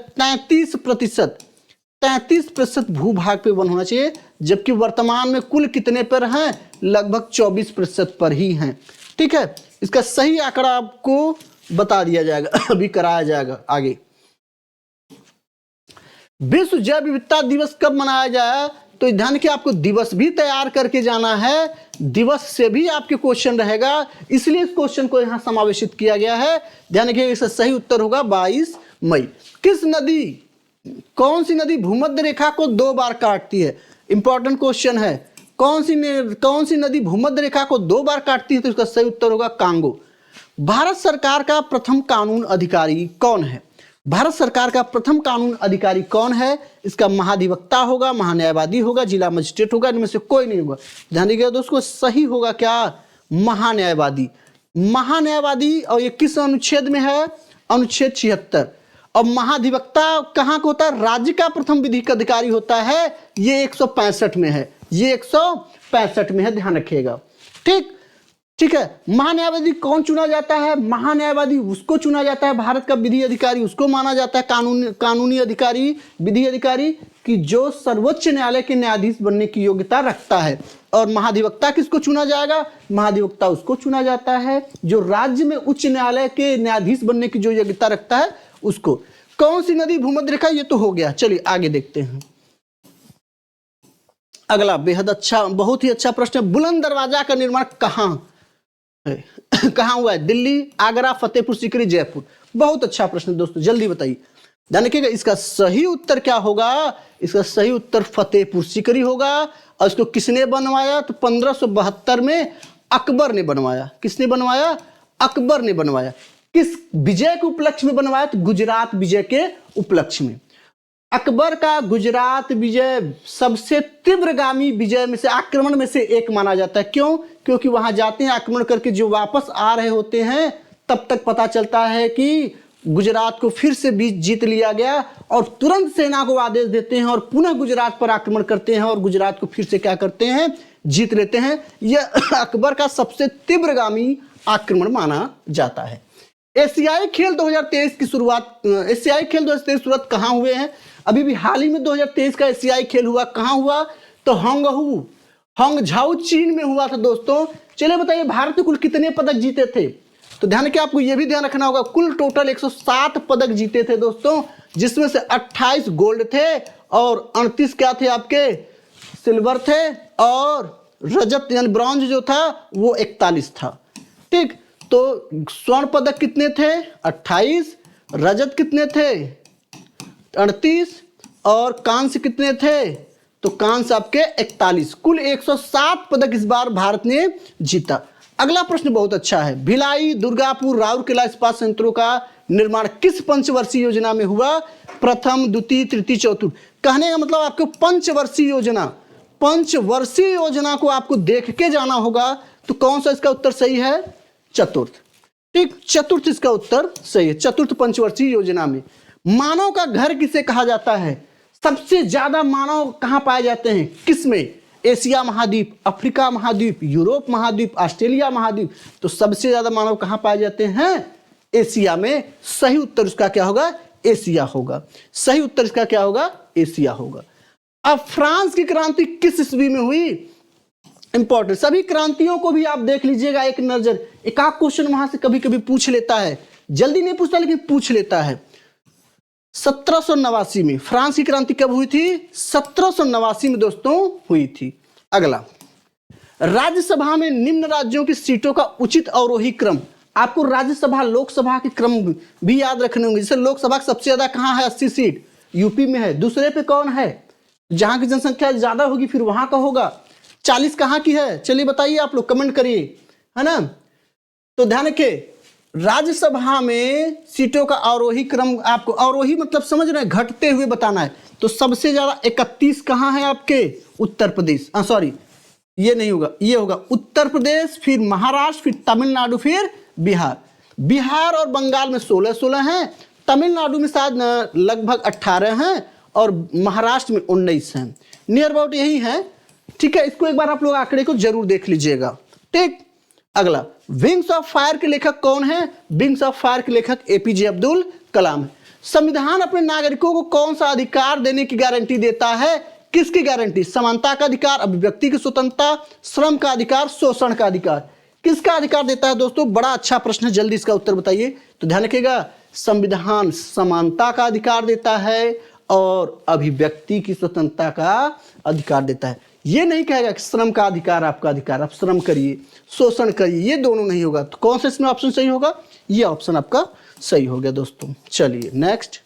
33% भूभाग पे वन होना चाहिए, जबकि वर्तमान में कुल कितने पर हैं? लगभग 24% पर ही हैं। ठीक है, इसका सही आंकड़ा आपको बता दिया जाएगा, अभी कराया जाएगा आगे। विश्व जैव विविधता दिवस कब मनाया जाए? तो ध्यान के आपको दिवस भी तैयार करके जाना है, दिवस से भी आपके क्वेश्चन रहेगा, इसलिए इस क्वेश्चन को यहां समावेशित किया गया है। ध्यान रखिए, इसका सही उत्तर होगा 22 मई। कौन सी नदी भूमध्य रेखा को 2 बार काटती है? इंपॉर्टेंट क्वेश्चन है। कौन सी नदी भूमध्य रेखा को 2 बार काटती है? तो इसका सही उत्तर होगा कांगो। भारत सरकार का प्रथम कानून अधिकारी कौन है? भारत सरकार का प्रथम कानून अधिकारी कौन है? इसका महाधिवक्ता होगा, महान्यायवादी होगा, जिला मजिस्ट्रेट होगा, इनमें से कोई नहीं होगा। ध्यान दीजिएगा दोस्तों, सही होगा क्या? महान्यायवादी। महान्यायवादी, और ये किस अनुच्छेद में है? अनुच्छेद 76। और महाधिवक्ता कहाँ का होता है? राज्य का प्रथम विधिक अधिकारी होता है, ये 165 में है, ये 165 में है, ध्यान रखिएगा। ठीक है। महान्यायवादी कौन चुना जाता है? महान्यायवादी उसको चुना जाता है, भारत का विधि अधिकारी उसको माना जाता है, कानूनी अधिकारी, विधि अधिकारी, कि जो सर्वोच्च न्यायालय के न्यायाधीश बनने की योग्यता रखता है। और महाधिवक्ता किसको चुना जाएगा? महाधिवक्ता उसको चुना जाता है जो राज्य में उच्च न्यायालय के न्यायाधीश बनने की जो योग्यता रखता है उसको। कौन सी नदी भूमध्य रेखा? ये तो हो गया। चलिए आगे देखते हैं। अगला बेहद अच्छा, बहुत ही अच्छा प्रश्न है। बुलंद दरवाजा का निर्माण कहाँ कहाँ हुआ है? दिल्ली, आगरा, फतेहपुर सीकरी, जयपुर। बहुत अच्छा प्रश्न दोस्तों, जल्दी बताइए। ध्यान रखिएगा, इसका सही उत्तर क्या होगा? इसका सही उत्तर फतेहपुर सीकरी होगा। और इसको किसने बनवाया? तो 1572 में अकबर ने बनवाया। किसने बनवाया? अकबर ने बनवाया। किस विजय के उपलक्ष्य में बनवाया? तो गुजरात विजय के उपलक्ष्य में। अकबर का गुजरात विजय सबसे तीव्रगामी विजय में से, आक्रमण में से एक माना जाता है। क्यों? क्योंकि वहां जाते हैं आक्रमण करके, जो वापस आ रहे होते हैं तब तक पता चलता है कि गुजरात को फिर से जीत लिया गया, और तुरंत सेना को आदेश देते हैं और पुनः गुजरात पर आक्रमण करते हैं और गुजरात को फिर से क्या करते हैं? जीत लेते हैं। यह अकबर का सबसे तीव्रगामी आक्रमण माना जाता है। एशियाई खेल 2023 की शुरुआत, एशियाई खेल 2023 शुरुआत कहाँ हुए हैं? अभी भी हाल ही में 2023 का एशियाई खेल हुआ। कहाँ हुआ? तो हांगझाऊ चीन में हुआ था दोस्तों। चलिए बताइए, भारत ने कुल कितने पदक जीते थे? तो ध्यान रखिए, आपको यह भी ध्यान रखना होगा, कुल टोटल 107 पदक जीते थे दोस्तों, जिसमें से 28 गोल्ड थे और 38 क्या थे? आपके सिल्वर थे, और रजत यानी ब्रॉन्ज जो था वो 41 था। ठीक, तो स्वर्ण पदक कितने थे? 28, रजत कितने थे? 38, और कांस्य कितने थे? तो कांस्य आपके 41। कुल 107 पदक इस बार भारत ने जीता। अगला प्रश्न बहुत अच्छा है। भिलाई, दुर्गापुर, राउरकेला इस्पात संयंत्रों का निर्माण किस पंचवर्षीय योजना में हुआ? प्रथम, द्वितीय, तृतीय, चतुर्थ। कहने का मतलब आपको पंचवर्षीय योजना, पंचवर्षीय योजना को आपको देख के जाना होगा। तो कौन सा इसका उत्तर सही है? चतुर्थ। ठीक, चतुर्थ इसका उत्तर सही है, चतुर्थ पंचवर्षीय योजना में। मानव का घर किसे कहा जाता है? सबसे ज्यादा मानव कहाँ पाए जाते हैं? किसमें? एशिया महाद्वीप, अफ्रीका महाद्वीप, यूरोप महाद्वीप, ऑस्ट्रेलिया महाद्वीप। तो सबसे ज्यादा मानव कहाँ पाए जाते हैं? एशिया में। सही उत्तर इसका क्या होगा? एशिया होगा। सही उत्तर इसका क्या होगा? एशिया होगा। अब फ्रांस की क्रांति किस ईस्वी में हुई? इंपॉर्टेंट, सभी क्रांतियों को भी आप देख लीजिएगा एक नजर। एक आध क्वेश्चन वहां से कभी कभी पूछ लेता है, जल्दी नहीं पूछता लेकिन पूछ लेता है। 1789 में फ्रांस की क्रांति कब हुई थी? 1789 में दोस्तों हुई थी। अगला, राज्यसभा में निम्न राज्यों की सीटों का उचित अवरोही क्रम। आपको राज्यसभा लोकसभा के क्रम भी याद रखने होंगे। जैसे लोकसभा सबसे ज्यादा कहाँ है? 80 सीट यूपी में है। दूसरे पे कौन है? जहां की जनसंख्या ज्यादा होगी फिर वहां का होगा। 40 कहाँ की है? चलिए बताइए, आप लोग कमेंट करिए, है ना। तो ध्यान रखिए, राज्यसभा में सीटों का अवरोही क्रम, आपको अवरोही मतलब समझ रहे हैं, घटते हुए बताना है। तो सबसे ज्यादा 31 कहाँ है आपके? उत्तर प्रदेश, सॉरी ये नहीं होगा, ये होगा उत्तर प्रदेश, फिर महाराष्ट्र, फिर तमिलनाडु, फिर बिहार। बिहार और बंगाल में 16 हैं, तमिलनाडु में शायद लगभग 18 हैं, और महाराष्ट्र में 19 हैं। नियर अबाउट यही है। ठीक है, इसको एक बार आप लोग आंकड़े को जरूर देख लीजिएगा। ठीक, अगला, विंग्स ऑफ फायर के लेखक कौन है? विंग्स ऑफ फायर के लेखक एपीजे अब्दुल कलाम है। संविधान अपने नागरिकों को कौन सा अधिकार देने की गारंटी देता है? किसकी गारंटी? समानता का अधिकार, अभिव्यक्ति की स्वतंत्रता, श्रम का अधिकार, शोषण का अधिकार। किसका अधिकार देता है दोस्तों? बड़ा अच्छा प्रश्न है, जल्दी इसका उत्तर बताइए। तो ध्यान रखिएगा, संविधान समानता का अधिकार देता है और अभिव्यक्ति की स्वतंत्रता का अधिकार देता है। ये नहीं कहेगा कि श्रम का अधिकार आपका अधिकार, आप श्रम करिए, शोषण करिए, ये दोनों नहीं होगा। तो कौन सा इसमें ऑप्शन सही होगा? ये ऑप्शन आपका सही हो गया दोस्तों। चलिए नेक्स्ट,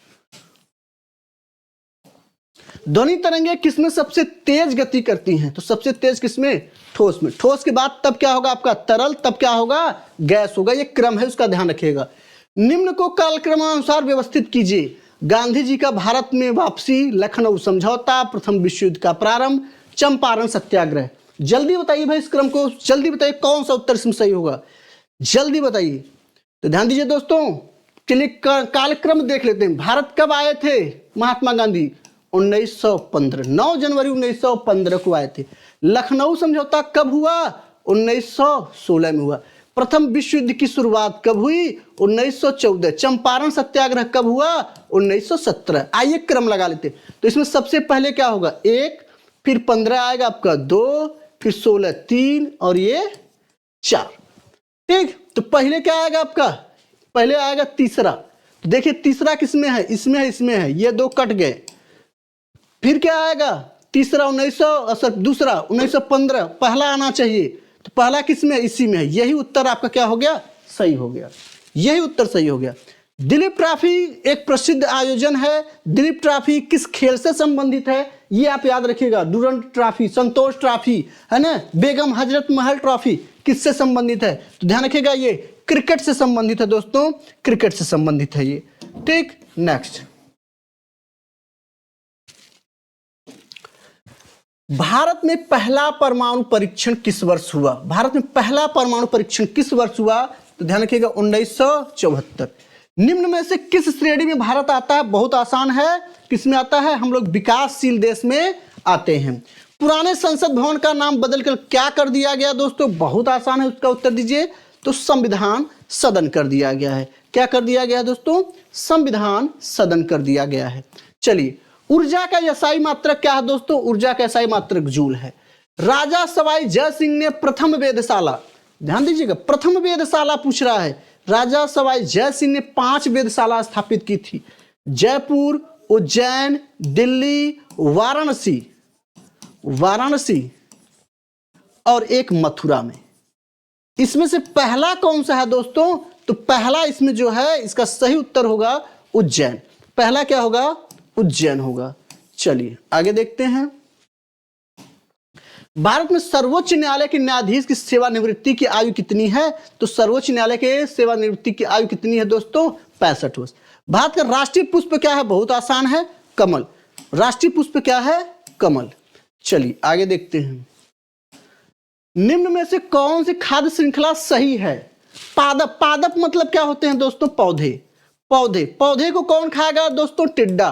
ध्वनि तरंगे किसमें सबसे तेज गति करती हैं? तो सबसे तेज किसमें? ठोस में। ठोस के बाद तब क्या होगा आपका? तरल, तब क्या होगा? गैस होगा। ये क्रम है, उसका ध्यान रखिएगा। निम्न को कालक्रमानुसार व्यवस्थित कीजिए। गांधी जी का भारत में वापसी, लखनऊ समझौता, प्रथम विश्व युद्ध का प्रारंभ, चंपारण सत्याग्रह। जल्दी बताइए भाई इस क्रम को, जल्दी बताइए कौन सा उत्तर इसमें सही होगा, जल्दी बताइए। तो ध्यान दीजिए दोस्तों, चलिए कालक्रम देख लेते हैं। भारत कब आए थे महात्मा गांधी? 1915, 9 जनवरी 1915 को आए थे। लखनऊ समझौता कब हुआ? 1916 में हुआ। प्रथम विश्व युद्ध की शुरुआत कब हुई? 1914। चंपारण सत्याग्रह कब हुआ? 1917। आइए क्रम लगा लेते। तो इसमें सबसे पहले क्या होगा? 1, फिर 15 आएगा आपका 2, फिर 16 3 और ये 4। ठीक, तो पहले क्या आएगा आपका? पहले आएगा तीसरा। तो देखिए तीसरा किसमें है? इसमें है, इसमें है, ये 2 कट गए। फिर क्या आएगा? तीसरा 1900, दूसरा 1915, पहला आना चाहिए। तो पहला किसमें? इसी में है। यही उत्तर आपका क्या हो गया? सही हो गया, यही उत्तर सही हो गया। दिलीप ट्रॉफी एक प्रसिद्ध आयोजन है। दिलीप ट्रॉफी किस खेल से संबंधित है? ये आप याद रखिएगा। डुरंड ट्रॉफी, संतोष ट्रॉफी, है ना, बेगम हजरत महल ट्रॉफी किससे संबंधित है? तो ध्यान रखिएगा, ये क्रिकेट से संबंधित है दोस्तों, क्रिकेट से संबंधित है ये। ठीक, नेक्स्ट। भारत में पहला परमाणु परीक्षण किस वर्ष हुआ? भारत में पहला परमाणु परीक्षण किस वर्ष हुआ? तो ध्यान रखिएगा 1974। निम्न में से किस श्रेणी में भारत आता है? बहुत आसान है, किसमें आता है? हम लोग विकासशील देश में आते हैं। पुराने संसद भवन का नाम बदलकर क्या कर दिया गया दोस्तों? बहुत आसान है, उसका उत्तर दीजिए। तो संविधान सदन कर दिया गया है। क्या कर दिया गया है दोस्तों? संविधान सदन कर दिया गया है। चलिए, ऊर्जा का एसआई मात्रक क्या है दोस्तों? ऊर्जा का एसआई मात्रक जूल है। राजा सवाई जय सिंह ने प्रथम वेधशाला, ध्यान दीजिएगा, प्रथम वेधशाला पूछ रहा है। राजा सवाई जय सिंह ने 5 वेधशाला स्थापित की थी। जयपुर, उज्जैन, दिल्ली, वाराणसी और एक मथुरा में। इसमें से पहला कौन सा है दोस्तों? तो पहला इसमें जो है, इसका सही उत्तर होगा उज्जैन। पहला क्या होगा? उज्जैन होगा। चलिए आगे देखते हैं। भारत में सर्वोच्च न्यायालय के न्यायाधीश की सेवानिवृत्ति की आयु कितनी है? तो सर्वोच्च न्यायालय के सेवानिवृत्ति की आयु कितनी है दोस्तों? 65 वर्ष। भारत का राष्ट्रीय पुष्प क्या है? बहुत आसान है, कमल। राष्ट्रीय पुष्प क्या है? कमल। चलिए आगे देखते हैं। निम्न में से कौन सी खाद्य श्रृंखला सही है? पादप, पादप मतलब क्या होते हैं दोस्तों? पौधे। पौधे, पौधे को कौन खाएगा दोस्तों? टिड्डा।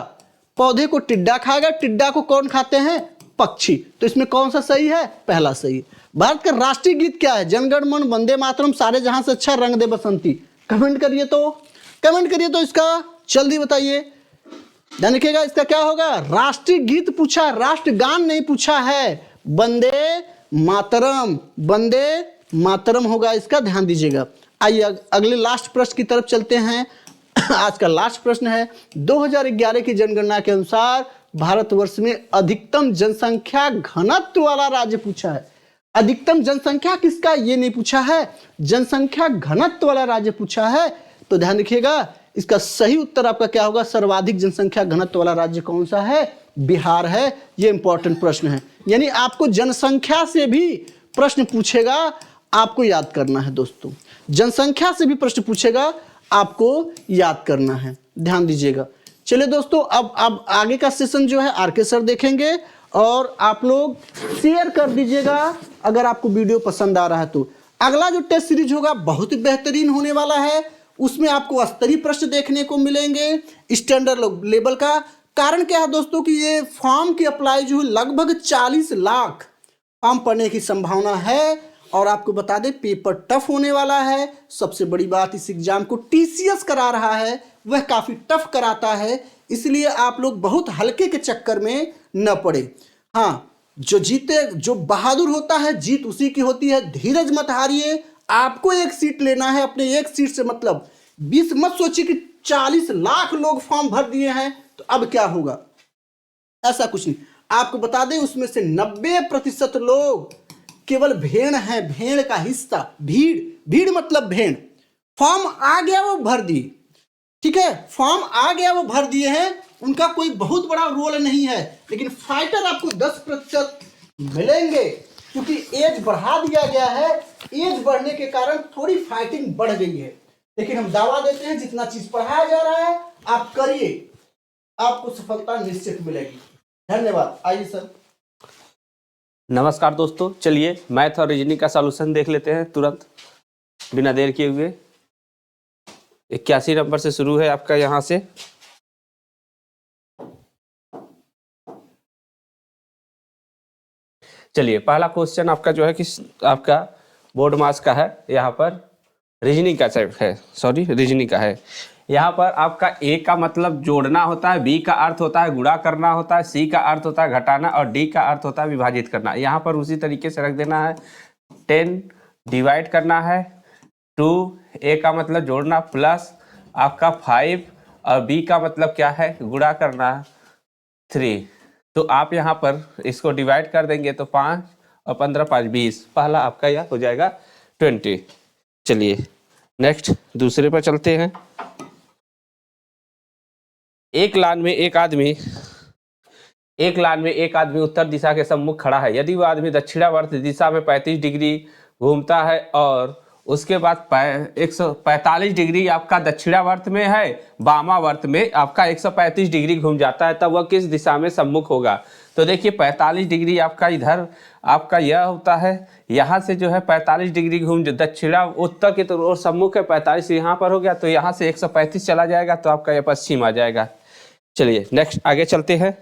पौधे को टिड्डा खाएगा। टिड्डा को कौन खाते हैं? पक्षी। तो इसमें कौन सा सही है? पहला सही। भारत का राष्ट्रीय गीत क्या है? जनगण मन, वंदे मातरम, सारे जहां से अच्छा, रंग दे बसंती। कमेंट करिए तो, कमेंट करिए तो इसका जल्दी बताइए। ध्यान रखिएगा, इसका क्या होगा? राष्ट्रीय गीत पूछा, राष्ट्रगान नहीं पूछा है। वंदे मातरम, वंदे मातरम होगा इसका, ध्यान दीजिएगा। आइए अगले लास्ट प्रश्न की तरफ चलते हैं। आज का लास्ट प्रश्न है, 2011 की जनगणना के अनुसार भारतवर्ष में अधिकतम जनसंख्या घनत्व वाला राज्य पूछा है। अधिकतम जनसंख्या किसका ये नहीं पूछा है, जनसंख्या घनत्व वाला राज्य पूछा है। तो ध्यान रखिएगा, इसका सही उत्तर आपका क्या होगा? सर्वाधिक जनसंख्या घनत्व वाला राज्य कौन सा है? बिहार है। ये इंपॉर्टेंट प्रश्न है, यानी आपको जनसंख्या से भी प्रश्न पूछेगा, आपको याद करना है दोस्तों। जनसंख्या से भी प्रश्न पूछेगा, आपको याद करना है, ध्यान दीजिएगा। चलिए दोस्तों, अब आगे का सेशन जो है आरके सर देखेंगे, और आप लोग शेयर कर दीजिएगा अगर आपको वीडियो पसंद आ रहा है तो। अगला जो टेस्ट सीरीज होगा बहुत ही बेहतरीन होने वाला है। उसमें आपको स्तरीय प्रश्न देखने को मिलेंगे स्टैंडर्ड लेवल का। कारण क्या है दोस्तों कि ये फॉर्म की अप्लाई जो है लगभग 40 लाख फॉर्म पड़ने की संभावना है, और आपको बता दें पेपर टफ होने वाला है। सबसे बड़ी बात, इस एग्जाम को टीसीएस करा रहा है, वह काफ़ी टफ कराता है, इसलिए आप लोग बहुत हल्के के चक्कर में न पड़े। हाँ, जो जीते, जो बहादुर होता है जीत उसी की होती है। धीरज मत हारिए, आपको एक सीट लेना है, अपने एक सीट से मतलब 20 मत सोचिए कि 40 लाख लोग फॉर्म भर दिए हैं तो अब क्या होगा, ऐसा कुछ नहीं। आपको बता दें उसमें से 90% लोग केवल भेड़ हैं, भेड़ का हिस्सा। भीड़, भीड़ मतलब भेड़। फॉर्म आ गया वो भर दिए, ठीक है, फॉर्म आ गया वो भर दिए हैं, उनका कोई बहुत बड़ा रोल नहीं है। लेकिन फाइटर आपको 10% मिलेंगे, क्योंकि एज बढ़ा दिया गया है। एज बढ़ने के कारण थोड़ी फाइटिंग बढ़ गई है, लेकिन हम दावा देते हैं जितना चीज पढ़ाया जा रहा है आप करिए, आपको सफलता निश्चित मिलेगी। धन्यवाद। आइए सर। नमस्कार दोस्तों, चलिए मैथ और रीजनिंग का सॉल्यूशन देख लेते हैं तुरंत बिना देर किए हुए। 81 नंबर से शुरू है आपका यहाँ से। चलिए पहला क्वेश्चन आपका जो है कि आपका बोर्ड मास का है, यहाँ पर रीजनिंग का है, सॉरी रीजनिंग का है। यहाँ पर आपका ए का मतलब जोड़ना होता है, बी का अर्थ होता है गुणा करना होता है, सी का अर्थ होता है घटाना और डी का अर्थ होता है विभाजित करना। यहाँ पर उसी तरीके से रख देना है। 10 डिवाइड करना है 2, ए का मतलब जोड़ना प्लस आपका 5 और बी का मतलब क्या है गुणा करना 3। तो आप यहाँ पर इसको डिवाइड कर देंगे तो 5 और 15 5 20, पहला आपका यह हो जाएगा 20। चलिए नेक्स्ट दूसरे पर चलते हैं। एक लाइन में एक आदमी उत्तर दिशा के सम्मुख खड़ा है। यदि वह आदमी दक्षिणावर्त दिशा में 35 डिग्री घूमता है और उसके बाद 145 डिग्री आपका दक्षिणावर्त में है, वामावर्त में आपका 135 डिग्री घूम जाता है, तब वह किस दिशा में सम्मुख होगा। तो देखिए 45 डिग्री आपका इधर आपका यह होता है, यहाँ से जो है 45 डिग्री घूम दक्षिणा उत्तर की ओर सम्मुख है, 45 यहाँ पर हो गया, तो यहाँ से 135 चला जाएगा तो आपका यह पश्चिम आ जाएगा। चलिए नेक्स्ट आगे चलते हैं।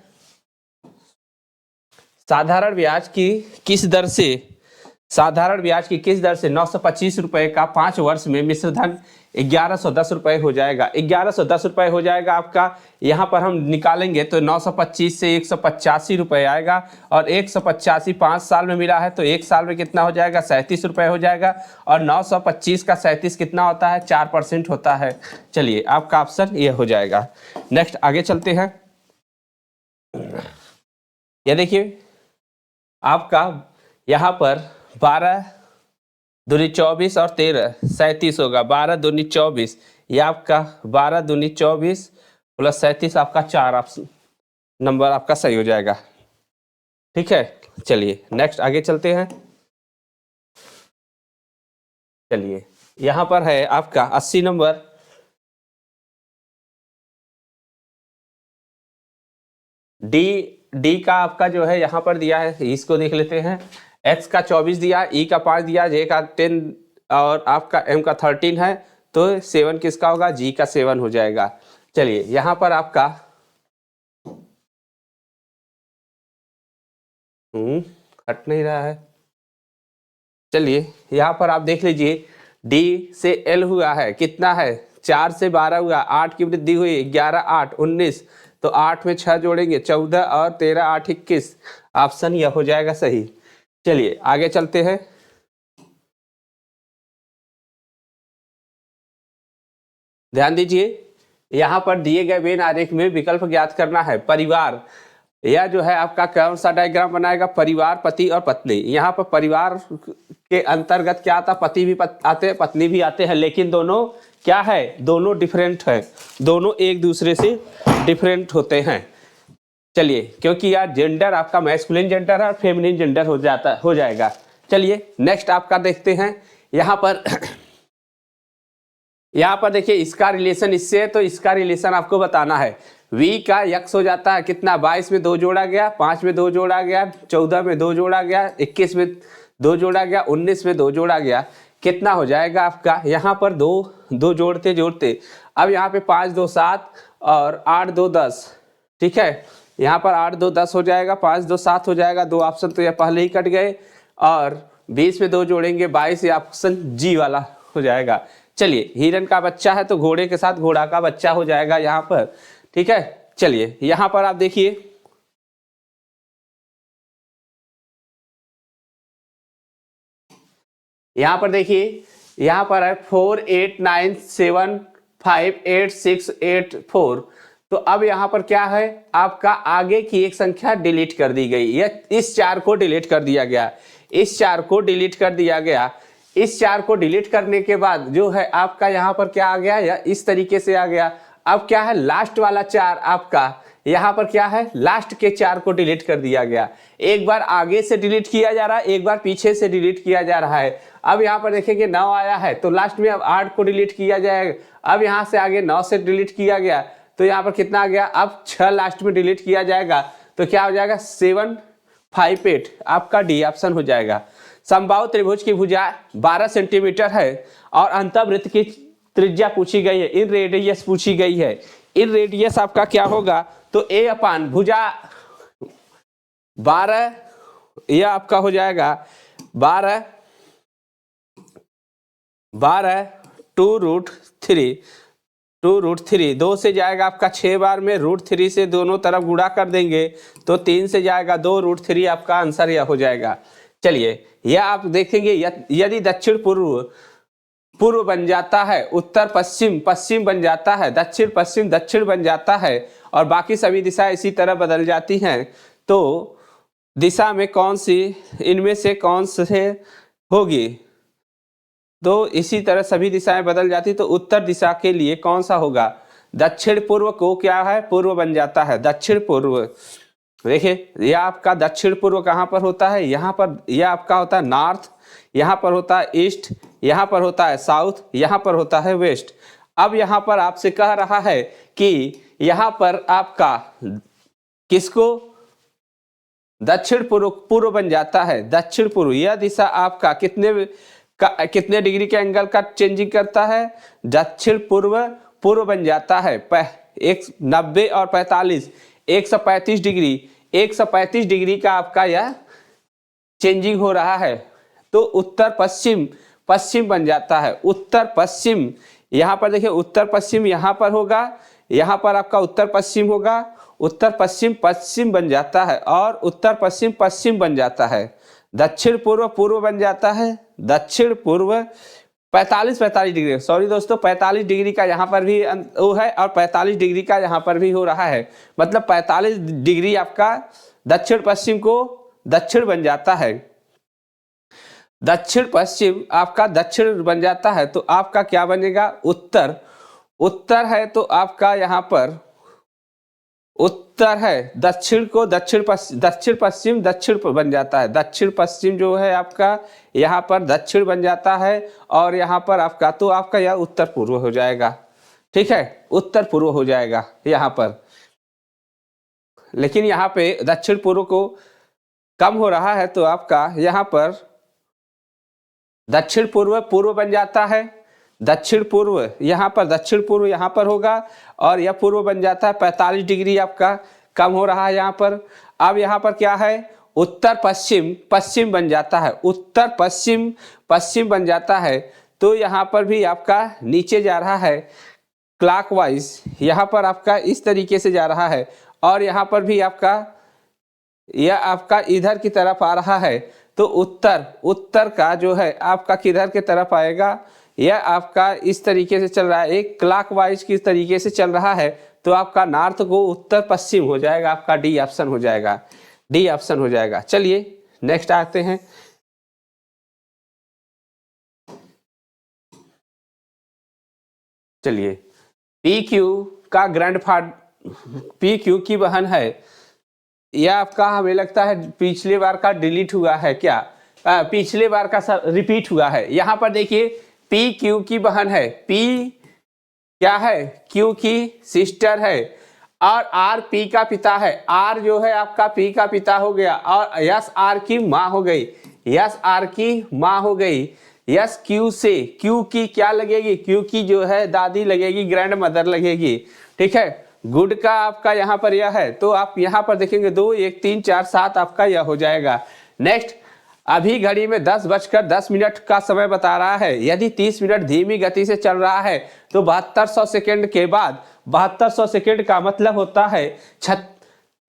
साधारण ब्याज की किस दर से 925 रुपए का 5 वर्ष में मिश्र धन 1110 रुपए हो जाएगा। 1110 रुपए हो जाएगा आपका। यहाँ पर हम निकालेंगे तो 925 से 185 रुपए आएगा और 185 5 साल में मिला है तो 1 साल में कितना हो जाएगा 37 रुपए हो जाएगा। और 925 का 37 कितना होता है 4% होता है। चलिए आपका ऑप्शन ये हो जाएगा। नेक्स्ट आगे चलते हैं। ये देखिए आपका यहाँ पर 12 दूनी 24 और 13 37 होगा। 12 दूनी 24, ये आपका 12 दूनी 24 प्लस 37 आपका 4 ऑप्शन नंबर आपका सही हो जाएगा। ठीक है, चलिए नेक्स्ट आगे चलते हैं। चलिए यहाँ पर है आपका 80 नंबर। डी का आपका जो है यहाँ पर दिया है, इसको देख लेते हैं। एक्स का 24 दिया, ई का 5 दिया, जे का 10 और आपका एम का 13 है, तो 7 किसका होगा, जी का 7 हो जाएगा। चलिए यहाँ पर आपका हट नहीं रहा है। चलिए यहाँ पर आप देख लीजिए, डी से एल हुआ है, कितना है 4 से 12 हुआ, 8 की वृद्धि हुई, 11 8 19, तो 8 में 6 जोड़ेंगे 14 और 13 8 21, ऑप्शन यह हो जाएगा सही। चलिए आगे चलते हैं। ध्यान दीजिए, यहाँ पर दिए गए वेन आरेख में विकल्प ज्ञात करना है। परिवार, यह जो है आपका कौन सा डायग्राम बनाएगा, परिवार पति और पत्नी। यहाँ पर परिवार के अंतर्गत क्या आता, पति भी आते हैं पत्नी भी आते हैं, लेकिन दोनों क्या है, दोनों डिफरेंट है, दोनों एक दूसरे से डिफरेंट होते हैं। चलिए क्योंकि यार जेंडर आपका मैस्कुलिन जेंडर है और फेमिनिन जेंडर हो जाएगा। चलिए नेक्स्ट आपका देखते हैं। यहाँ पर देखिए इसका रिलेशन इससे है, तो इसका रिलेशन आपको बताना है। v का x हो जाता है कितना, 22 में 2 जोड़ा गया, 5 में 2 जोड़ा गया, 14 में 2 जोड़ा गया, 21 में 2 जोड़ा गया, 19 में 2 जोड़ा गया, कितना हो जाएगा आपका। यहाँ पर 2 जोड़ते जोड़ते अब यहाँ पे 5 2 7 और 8 2 10, ठीक है। यहाँ पर 8 2 10 हो जाएगा, 5 2 7 हो जाएगा, 2 ऑप्शन तो ये पहले ही कट गए, और 20 में 2 जोड़ेंगे 22, ये ऑप्शन जी वाला हो जाएगा। चलिए हिरन का बच्चा है तो घोड़े के साथ घोड़ा का बच्चा हो जाएगा यहाँ पर, ठीक है। चलिए यहाँ पर आप देखिए, यहाँ पर देखिए, यहाँ पर है 4 8 9 7 5 8 6 8 4। तो अब यहाँ पर क्या है, आपका आगे की एक संख्या डिलीट कर दी गई, या इस 4 को डिलीट कर दिया गया, इस 4 को डिलीट कर दिया गया। इस 4 को डिलीट करने के बाद जो है आपका यहाँ पर क्या आ गया, या इस तरीके से आ गया। अब क्या है, लास्ट वाला 4 आपका यहाँ पर क्या है, लास्ट के 4 को डिलीट कर दिया गया। एक बार आगे से डिलीट किया जा रहा है, एक बार पीछे से डिलीट किया जा रहा है। अब यहाँ पर देखेंगे 9 आया है तो लास्ट में अब 8 को डिलीट किया जाएगा। अब यहाँ से आगे 9 से डिलीट किया गया तो यहाँ पर कितना आ गया, अब 6 लास्ट में डिलीट किया जाएगा तो क्या हो जाएगा 758, आपका डी ऑप्शन हो जाएगा। समबाहु त्रिभुज की भुजा 12 सेंटीमीटर है और अंतःवृत्त की त्रिज्या पूछी गई है, इन रेडियस पूछी गई है। इन रेडियस आपका क्या होगा, तो ए अपान भुजा 12, यह आपका हो जाएगा 12 2√3 2 से जाएगा आपका 6 बार में, √3 से दोनों तरफ गुणा कर देंगे तो 3 से जाएगा 2√3, आपका आंसर यह हो जाएगा। चलिए यह आप देखेंगे यदि दक्षिण पूर्व बन जाता है, उत्तर पश्चिम पश्चिम बन जाता है, दक्षिण पश्चिम दक्षिण बन जाता है और बाकी सभी दिशाएं इसी तरह बदल जाती हैं, तो दिशा में कौन सी इनमें से कौन से होगी, तो इसी तरह सभी दिशाएं बदल जाती तो उत्तर दिशा के लिए कौन सा होगा, दक्षिण पूर्व को क्या है, पूर्व बन जाता है, दक्षिण पूर्व। देखिए यह आपका दक्षिण पूर्व कहाँ पर होता है, यहाँ पर यह आपका होता है नॉर्थ, यहाँ पर होता है ईस्ट, यहाँ पर होता है साउथ, यहाँ पर होता है वेस्ट। अब यहाँ पर आपसे कह रहा है कि यहाँ पर आपका किसको दक्षिण पूर्व बन जाता है, दक्षिण पूर्व। यह दिशा आपका कितने डिग्री के एंगल का चेंजिंग करता है, दक्षिण पूर्व बन जाता है 90 और 45 135 डिग्री, 135 डिग्री का आपका यह चेंजिंग हो रहा है। तो उत्तर पश्चिम बन जाता है, उत्तर पश्चिम। यहाँ पर देखिए उत्तर पश्चिम यहाँ पर होगा, यहाँ पर आपका उत्तर पश्चिम होगा, उत्तर पश्चिम बन जाता है और उत्तर पश्चिम बन जाता है। दक्षिण पूर्व बन जाता है, दक्षिण पूर्व 45 डिग्री, सॉरी दोस्तों 45 डिग्री का यहाँ पर भी वो है और 45 डिग्री का यहाँ पर भी हो रहा है, मतलब 45 डिग्री आपका दक्षिण पश्चिम को दक्षिण बन जाता है, दक्षिण पश्चिम आपका दक्षिण बन जाता है तो आपका क्या बनेगा, उत्तर है तो आपका यहाँ पर उत्तर है, दक्षिण को दक्षिण पश्चिम दक्षिण बन जाता है, दक्षिण पश्चिम जो है आपका यहाँ पर दक्षिण बन जाता है और यहाँ पर आपका तो आपका यह उत्तर पूर्व हो जाएगा। ठीक है, उत्तर पूर्व हो जाएगा यहाँ पर, लेकिन यहाँ पे दक्षिण पूर्व को कम हो रहा है तो आपका यहाँ पर दक्षिण पूर्व बन जाता है, दक्षिण पूर्व यहाँ पर होगा और यह पूर्व बन जाता है, 45 डिग्री आपका कम हो रहा है यहाँ पर। अब यहाँ पर क्या है, उत्तर पश्चिम बन जाता है, उत्तर पश्चिम बन जाता है तो यहाँ पर भी आपका नीचे जा रहा है क्लॉकवाइज, यहाँ पर आपका इस तरीके से जा रहा है और यहाँ पर भी आपका यह आपका इधर की तरफ आ रहा है तो उत्तर का जो है आपका किधर के तरफ आएगा, यह आपका इस तरीके से चल रहा है, एक क्लॉकवाइज किस तरीके से चल रहा है तो आपका नॉर्थ को उत्तर पश्चिम हो जाएगा, आपका डी ऑप्शन हो जाएगा, डी ऑप्शन हो जाएगा। चलिए नेक्स्ट आते हैं। चलिए PQ का ग्रैंडफादर PQ की बहन है, यह आपका हमें लगता है पिछले बार का डिलीट हुआ है क्या, पिछले बार का रिपीट हुआ है। यहाँ पर देखिए PQ की बहन है, P क्या है, Q की सिस्टर है और R P का पिता है, R जो है आपका P का पिता हो गया और S R की माँ हो गई, S R की माँ हो गई। S Q से Q की क्या लगेगी, Q की जो है दादी लगेगी, ग्रैंड मदर लगेगी। ठीक है, गुड का आपका यहाँ पर यह है तो आप यहाँ पर देखेंगे 2 1 3 4 7 आपका यह हो जाएगा। नेक्स्ट, अभी घड़ी में 10:10 का समय बता रहा है, यदि 30 मिनट धीमी गति से चल रहा है तो 7200 सेकेंड के बाद, 7200 सेकेंड का मतलब होता है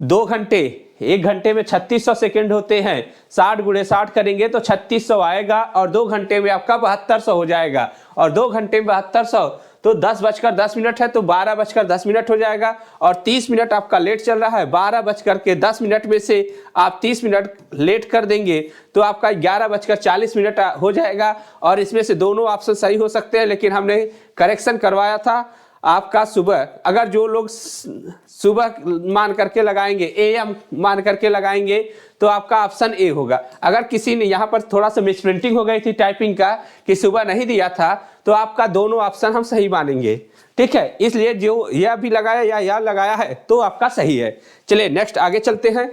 2 घंटे, 1 घंटे में 3600 सेकेंड होते हैं, 60 × 60 करेंगे तो 3600 आएगा और 2 घंटे में आपका 7200 हो जाएगा और 2 घंटे में 7200 तो 10:10 है तो 12:10 हो जाएगा और 30 मिनट आपका लेट चल रहा है, 12:10 में से आप 30 मिनट लेट कर देंगे तो आपका 11:40 हो जाएगा और इसमें से दोनों ऑप्शन सही हो सकते हैं, लेकिन हमने करेक्शन करवाया था आपका सुबह, अगर जो लोग सुबह मान करके लगाएंगे, एएम मान करके लगाएंगे, तो आपका ऑप्शन ए होगा। अगर किसी ने यहाँ पर थोड़ा सा मिसप्रिंटिंग हो गई थी टाइपिंग का कि सुबह नहीं दिया था, तो आपका दोनों ऑप्शन हम सही मानेंगे, ठीक है। इसलिए जो यह भी लगाया या यह लगाया है तो आपका सही है। चलिए नेक्स्ट आगे चलते हैं।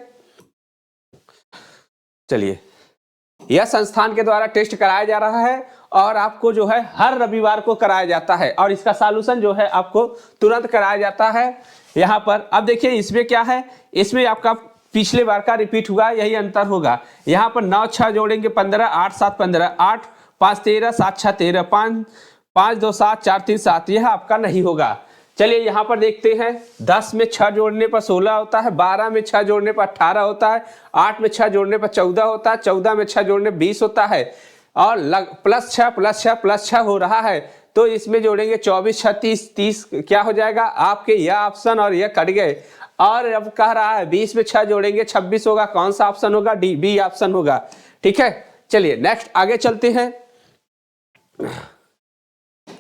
चलिए, यह संस्थान के द्वारा टेस्ट कराया जा रहा है और आपको जो है हर रविवार को कराया जाता है और इसका सॉल्यूशन जो है आपको तुरंत कराया जाता है यहाँ पर। अब देखिए इसमें क्या है, इसमें आपका पिछले बार का रिपीट हुआ, यही अंतर होगा। यहाँ पर 9 6 जोड़ेंगे 15, 8 7 15, 8 5 13, 7 6 13, 5 2 7, 4 3 7, यह आपका नहीं होगा। चलिए यहाँ पर देखते हैं, 10 में 6 जोड़ने पर 16 होता है, 12 में 6 जोड़ने पर 18 होता है, 8 में 6 जोड़ने पर 14 होता है, 14 में 6 जोड़ने पर 20 होता है और प्लस 6 प्लस 6 प्लस 6 हो रहा है। तो इसमें जोड़ेंगे 24 36 30, क्या हो जाएगा आपके यह ऑप्शन और यह कट गए। और अब कह रहा है 20 में 6 जोड़ेंगे 26 होगा, कौन सा ऑप्शन होगा, डी बी ऑप्शन होगा, ठीक है। चलिए नेक्स्ट आगे चलते हैं।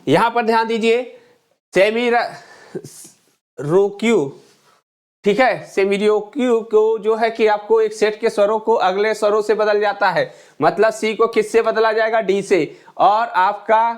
यहां पर ध्यान दीजिए, सेमीरोक्यू, ठीक है, सेमीरोक्यू को जो है कि आपको एक सेट के स्वरों को अगले स्वरों से बदल जाता है। मतलब सी को किससे बदला जाएगा, डी से, और आपका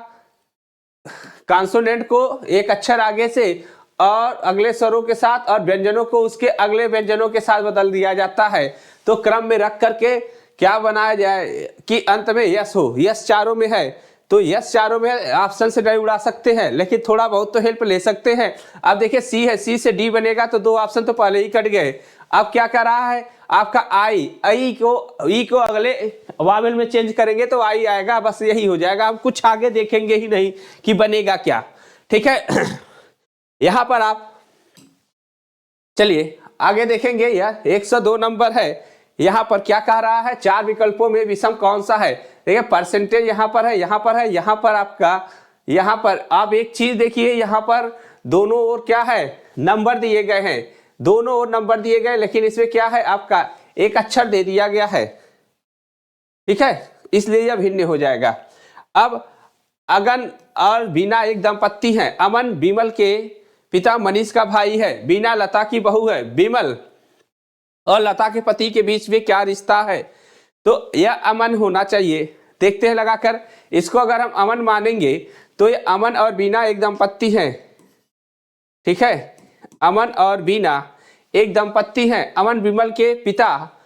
कॉन्सोनेंट को एक अक्षर आगे से और अगले स्वरों के साथ और व्यंजनों को उसके अगले व्यंजनों के साथ बदल दिया जाता है। तो क्रम में रख करके क्या बनाया जाए कि अंत में यस हो। यस चारों में है तो यस चारों में ऑप्शन से नहीं उड़ा सकते हैं, लेकिन थोड़ा बहुत तो हेल्प ले सकते हैं। अब देखिए सी है, सी से डी बनेगा तो 2 ऑप्शन तो पहले ही कट गए। अब क्या कर रहा है आपका आई, आई को ई को अगले वावेल में चेंज करेंगे तो आई आएगा, बस यही हो जाएगा। हम कुछ आगे देखेंगे ही नहीं कि बनेगा क्या, ठीक है। यहां पर आप चलिए आगे देखेंगे, यह 102 नंबर है। यहां पर क्या कह रहा है, 4 विकल्पों में विषम कौन सा है। देखिए परसेंटेज यहां पर है, यहां पर है, यहां पर आपका, यहां पर आप एक चीज देखिए, यहां पर दोनों ओर क्या है, नंबर दिए गए हैं, दोनों ओर नंबर दिए गए, लेकिन इसमें क्या है आपका एक अक्षर दे दिया गया है, ठीक है, इसलिए यह भिन्न हो जाएगा। अब अगन और बीना एक दंपत्ति हैं। अमन विमल के पिता मनीष का भाई है, बीना लता की बहू है। विमल और लता के पति के बीच में क्या रिश्ता है, तो यह अमन होना चाहिए। देखते हैं लगाकर, इसको अगर हम अमन मानेंगे तो ये अमन और बीना एक दंपत्ति हैं, ठीक है, अमन और बीना एक दंपत्ति हैं। अमन विमल के पिता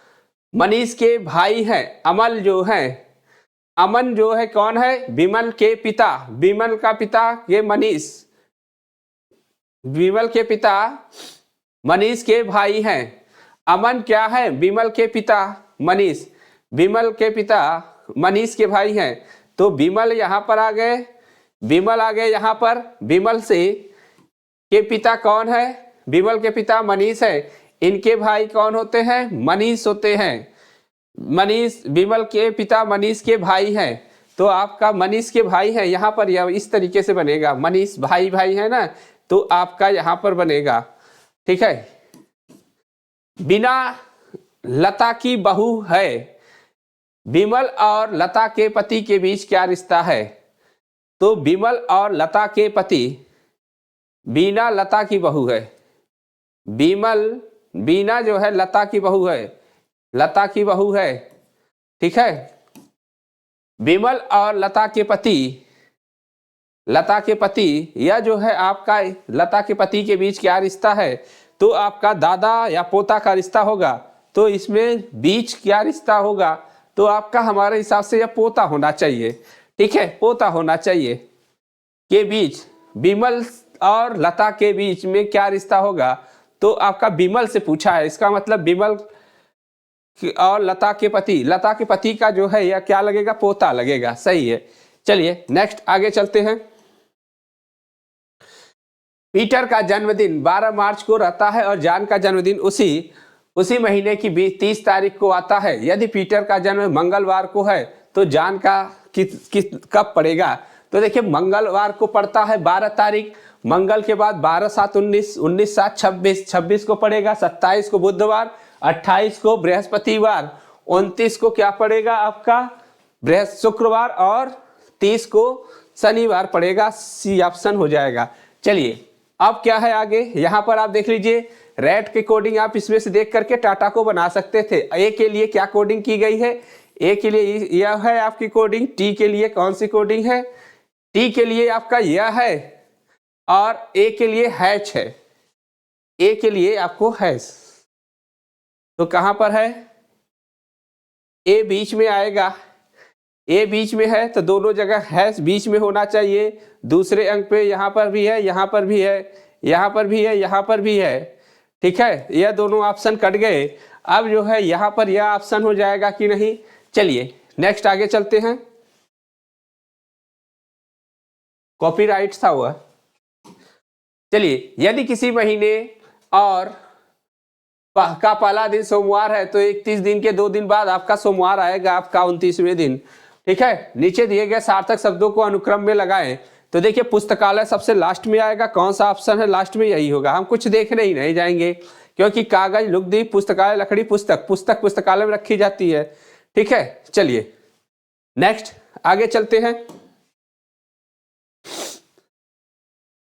मनीष के भाई हैं। अमन जो है कौन है, विमल के पिता, विमल का पिता ये मनीष, विमल के पिता मनीष के भाई हैं। अमन क्या है, विमल के पिता मनीष, विमल के पिता मनीष के भाई हैं। तो विमल यहाँ पर आ गए, विमल आ गए यहाँ पर। विमल से के पिता कौन है, विमल के पिता मनीष है। इनके भाई कौन होते हैं, मनीष होते हैं। मनीष, विमल के पिता मनीष के भाई हैं, तो आपका मनीष के भाई हैं। यहाँ पर यह इस तरीके से बनेगा, मनीष भाई भाई है ना, तो आपका यहाँ पर बनेगा, ठीक है। बिना लता की बहू है। विमल और लता के पति के बीच क्या रिश्ता है, तो विमल और लता के पति, बीना लता की बहू है। बीना जो है लता की बहू है, लता की बहू है, ठीक है। विमल और लता के पति, यह जो है आपका लता के पति के बीच क्या रिश्ता है, तो आपका दादा या पोता का रिश्ता होगा। तो इसमें बीच क्या रिश्ता होगा, तो आपका हमारे हिसाब से यह पोता होना चाहिए, ठीक है, पोता होना चाहिए। के बीच, विमल और लता के बीच में क्या रिश्ता होगा, तो आपका विमल से पूछा है, इसका मतलब विमल और लता के पति का जो है यह क्या लगेगा, पोता लगेगा, सही है। चलिए नेक्स्ट आगे चलते हैं। पीटर का जन्मदिन 12 मार्च को रहता है और जॉन का जन्मदिन उसी महीने की 30 तारीख को आता है। यदि पीटर का जन्म मंगलवार को है तो जॉन का कब पड़ेगा, तो देखिए मंगलवार को पड़ता है 12 तारीख, मंगल के बाद 12 7 19, 19 7 26, 26 को पड़ेगा, 27 को बुधवार, 28 को बृहस्पतिवार, 29 को क्या पड़ेगा आपका शुक्रवार और 30 को शनिवार पड़ेगा। सी ऑप्शन हो जाएगा। चलिए अब क्या है आगे, यहाँ पर आप देख लीजिए रेट की कोडिंग आप इसमें से देख करके टाटा को बना सकते थे। ए के लिए क्या कोडिंग की गई है, ए के लिए यह है आपकी कोडिंग, टी के लिए कौन सी कोडिंग है, टी के लिए आपका यह है, और ए के लिए हैच है, ए के लिए आपको हैश। तो कहां पर है, ए बीच में आएगा, ए बीच में है तो दोनों जगह हैश बीच में होना चाहिए। दूसरे अंक पे यहाँ पर भी है, यहाँ पर भी है, यहाँ पर भी है, यहाँ पर भी है, ठीक है। यह दोनों ऑप्शन कट गए। अब जो है यहाँ पर यह ऑप्शन हो जाएगा कि नहीं। चलिए नेक्स्ट आगे चलते हैं। कॉपीराइट था वह। चलिए, यदि किसी महीने और का पहला दिन सोमवार है तो 31 दिन के 2 दिन बाद आपका सोमवार आएगा, आपका 29वें दिन, ठीक है। नीचे दिए गए सार्थक शब्दों को अनुक्रम में लगाएं। तो देखिए पुस्तकालय सबसे लास्ट में आएगा, कौन सा ऑप्शन है लास्ट में, यही होगा। हम कुछ देखने ही नहीं जाएंगे क्योंकि कागज, लुगदी, पुस्तकालय, लकड़ी, पुस्तक पुस्तकालय में रखी जाती है, ठीक है। चलिए नेक्स्ट आगे चलते हैं।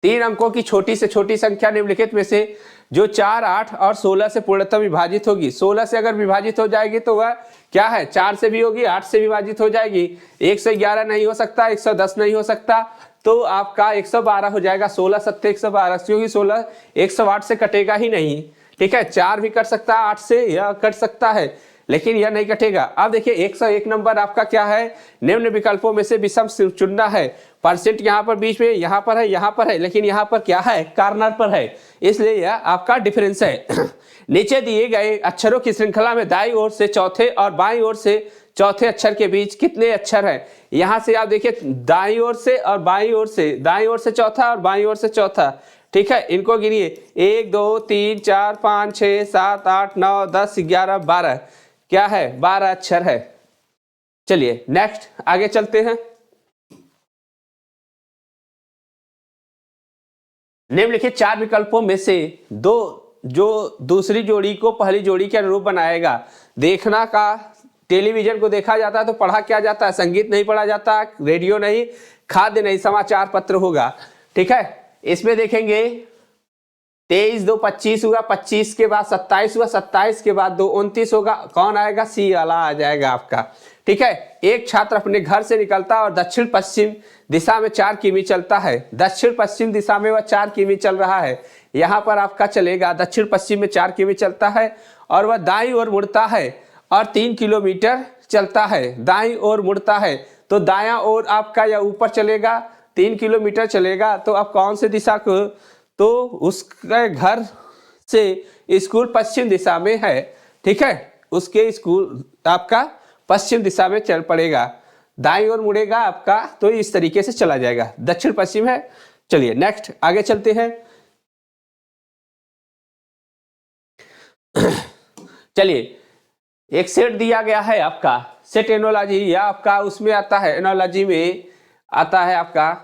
3 अंकों की छोटी से छोटी संख्या निम्नलिखित में से जो 4, 8 और 16 से पूर्णतः विभाजित होगी। 16 से अगर विभाजित हो जाएगी तो वह क्या है, 4 से भी होगी, 8 से विभाजित हो जाएगी। 111 नहीं हो सकता, 110 नहीं हो सकता, तो आपका 112 हो जाएगा। 16 7 112, क्योंकि 16 108 से कटेगा ही नहीं, ठीक है। 4 भी कट सकता है 8 से, यह कट सकता है, लेकिन यह नहीं कटेगा। अब देखिए 101 नंबर आपका क्या है, निम्न विकल्पों में से विषम चुनना है। परसेंट यहाँ पर बीच में, यहाँ पर है, यहाँ पर है, लेकिन यहाँ पर क्या है, कॉर्नर पर है, इसलिए यह आपका डिफरेंस है। नीचे दिए गए अक्षरों की श्रृंखला में दाईं ओर से चौथे और बाईं ओर से चौथे अक्षर के बीच कितने अक्षर हैं। यहाँ से आप देखिए दाईं ओर से और बाईं ओर से, दाईं ओर से चौथा और बाईं ओर से चौथा, ठीक है। इनको गिनिए, 1 2 3 4 5 6 7 8 9 10 11 12, क्या है, 12 अक्षर है। चलिए नेक्स्ट आगे चलते हैं। निम्नलिखित 4 विकल्पों में से दो जो दूसरी जोड़ी को पहली जोड़ी के अनुरूप बनाएगा। देखना का, टेलीविजन को देखा जाता है तो पढ़ा क्या जाता है, संगीत नहीं पढ़ा जाता, रेडियो नहीं, खाद्य नहीं, समाचार पत्र होगा, ठीक है। इसमें देखेंगे 23 2 25 हुआ, 25 के बाद 27 हुआ, 27 के बाद 2 29 होगा, कौन आएगा, सी वाला आ जाएगा आपका, ठीक है। एक छात्र अपने घर से निकलता है और दक्षिण पश्चिम दिशा में 4 किमी चलता है। दक्षिण पश्चिम दिशा में वह 4 किमी चल रहा है। यहाँ पर आपका चलेगा दक्षिण पश्चिम में 4 किमी चलता है और वह दाईं ओर मुड़ता है और 3 किलोमीटर चलता है। दाईं ओर मुड़ता है तो दायां ओर आपका या ऊपर चलेगा, 3 किलोमीटर चलेगा, तो आप कौन से दिशा को, तो उसके घर से स्कूल पश्चिम दिशा में है, ठीक है। उसके स्कूल आपका पश्चिम दिशा में चल पड़ेगा, दाईं ओर मुड़ेगा आपका, तो इस तरीके से चला जाएगा, दक्षिण पश्चिम है। चलिए नेक्स्ट आगे चलते हैं। चलिए एक सेट दिया गया है आपका, सेट एनोलॉजी, या आपका उसमें आता है, एनोलॉजी में आता है आपका।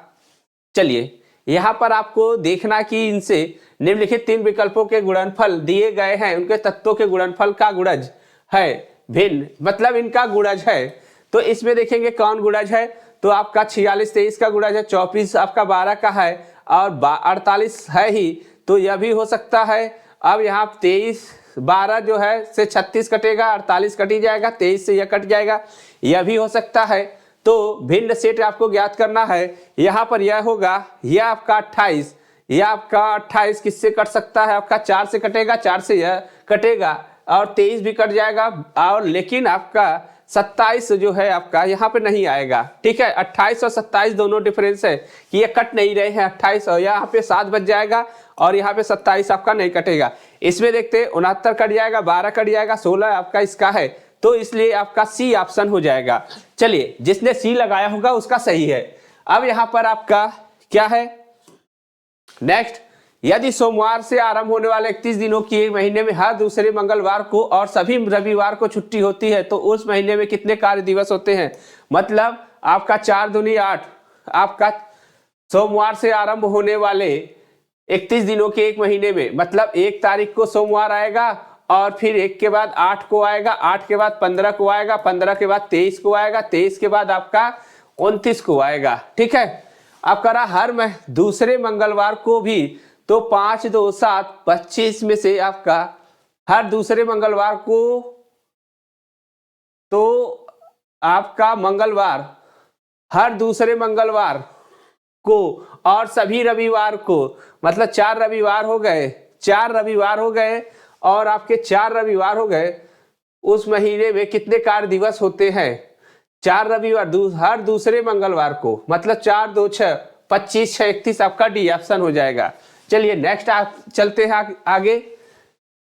चलिए यहाँ पर आपको देखना कि इनसे निम्नलिखित 3 विकल्पों के गुणनफल दिए गए हैं, उनके तत्वों के गुणनफल का गुणज है भिन्न, मतलब इनका गुणज है। तो इसमें देखेंगे कौन गुणज है, तो आपका 46 23 का गुणज है, 24 आपका 12 का है और 48 है ही, तो यह भी हो सकता है। अब यहाँ 23 12 जो है से 36 कटेगा, 48 कट ही जाएगा, 23 से यह कट जाएगा, यह भी हो सकता है। तो भिन्न सेट आपको ज्ञात करना है। यहाँ पर यह होगा, यह आपका 28, यह आपका 28 किससे कट सकता है, आपका 4 से कटेगा, 4 से यह कटेगा और 23 भी कट जाएगा, और लेकिन आपका 27 जो है आपका यहाँ पे नहीं आएगा, ठीक है। 28 और 27 दोनों डिफरेंस है कि ये कट नहीं रहे हैं, 28 और यहाँ पे 7 बच जाएगा और यहाँ पे 27 आपका नहीं कटेगा। इसमें देखते 69 कट जाएगा, 12 कट जाएगा, 16 आपका इसका है, तो इसलिए आपका सी ऑप्शन हो जाएगा। चलिए जिसने सी लगाया होगा उसका सही है। अब यहाँ पर आपका क्या है नेक्स्ट, यदि सोमवार से आरंभ होने वाले 31 दिनों की एक महीने में हर दूसरे मंगलवार को और सभी रविवार को छुट्टी होती है तो उस महीने में कितने कार्य दिवस होते हैं। मतलब आपका 4 दूनी 8, आपका सोमवार से आरंभ होने वाले 31 दिनों के एक महीने में, मतलब 1 तारीख को सोमवार आएगा और फिर 1 के बाद 8 को आएगा, 8 के बाद 15 को आएगा, 15 के बाद 23 को आएगा, 23 के बाद आपका 29 को आएगा, ठीक है। अब करा हर दूसरे मंगलवार को भी, तो 5 2 7 25 में से आपका हर दूसरे मंगलवार को, तो आपका मंगलवार हर दूसरे मंगलवार को और सभी रविवार को, मतलब 4 रविवार हो गए, 4 रविवार हो गए और आपके 4 रविवार हो गए। उस महीने में कितने कार्य दिवस होते हैं? 4 रविवार हर दूसरे मंगलवार को, मतलब 4 2 6 25 6 31 आपका डी ऑप्शन हो जाएगा। चलिए नेक्स्ट चलते हैं आगे।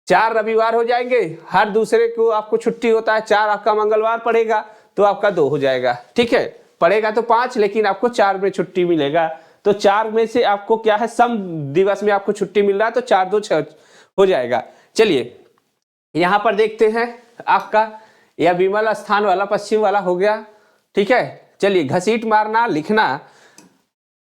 4 रविवार हो जाएंगे, हर दूसरे को आपको छुट्टी होता है, 4 आपका मंगलवार पड़ेगा तो आपका 2 हो जाएगा। ठीक है, पड़ेगा तो 5, लेकिन आपको 4 में छुट्टी मिलेगा। तो 4 में से आपको क्या है, सम दिवस में आपको छुट्टी मिल रहा है, तो 4 2 6 हो जाएगा। चलिए यहां पर देखते हैं आपका यह विमल स्थान वाला पश्चिम वाला हो गया। ठीक है, चलिए घसीट मारना लिखना,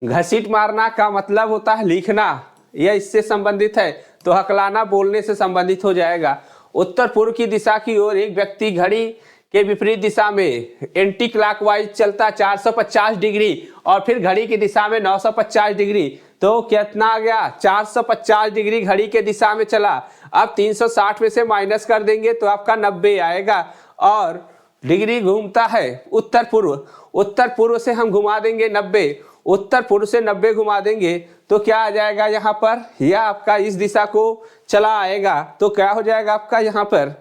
घसीट मारना का मतलब होता है लिखना, यह इससे संबंधित है, तो हकलाना बोलने से संबंधित हो जाएगा। उत्तर पूर्व की दिशा की ओर एक व्यक्ति घड़ी के विपरीत दिशा में एंटी क्लॉकवाइज चलता 450 डिग्री और फिर घड़ी की दिशा में 950 डिग्री, तो कितना आ गया, 450 डिग्री घड़ी के दिशा में चला। अब 360 में से माइनस कर देंगे तो आपका 90 आएगा और डिग्री घूमता है उत्तर पूर्व, उत्तर पूर्व से हम घुमा देंगे 90, उत्तर पूर्व से 90 घुमा देंगे तो क्या आ जाएगा यहाँ पर, यह आपका इस दिशा को चला आएगा, तो क्या हो जाएगा आपका यहाँ पर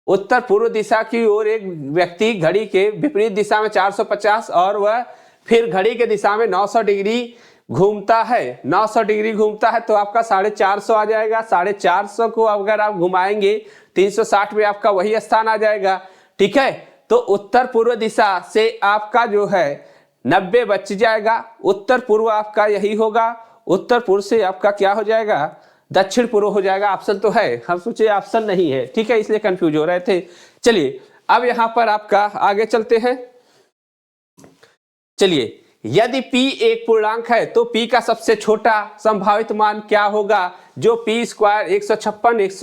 उत्तर पूर्व दिशा की ओर एक व्यक्ति घड़ी के विपरीत दिशा में 450 और वह फिर घड़ी के दिशा में 900 डिग्री घूमता है, 900 डिग्री घूमता है, तो आपका 450 आ जाएगा। 450 को अगर आप घुमाएंगे 360 में आपका वही स्थान आ जाएगा। ठीक है, तो उत्तर पूर्व दिशा से आपका जो है 90 बच जाएगा, उत्तर पूर्व आपका यही होगा, उत्तर पूर्व से आपका क्या हो जाएगा, दक्षिण पूर्व हो जाएगा। ऑप्शन तो है, हम सोचे ऑप्शन नहीं है, ठीक है, इसलिए कंफ्यूज हो रहे थे। चलिए अब यहां पर आपका आगे चलते हैं। चलिए यदि p एक पूर्णांक है तो p का सबसे छोटा संभावित मान क्या होगा, जो p स्क्वायर 156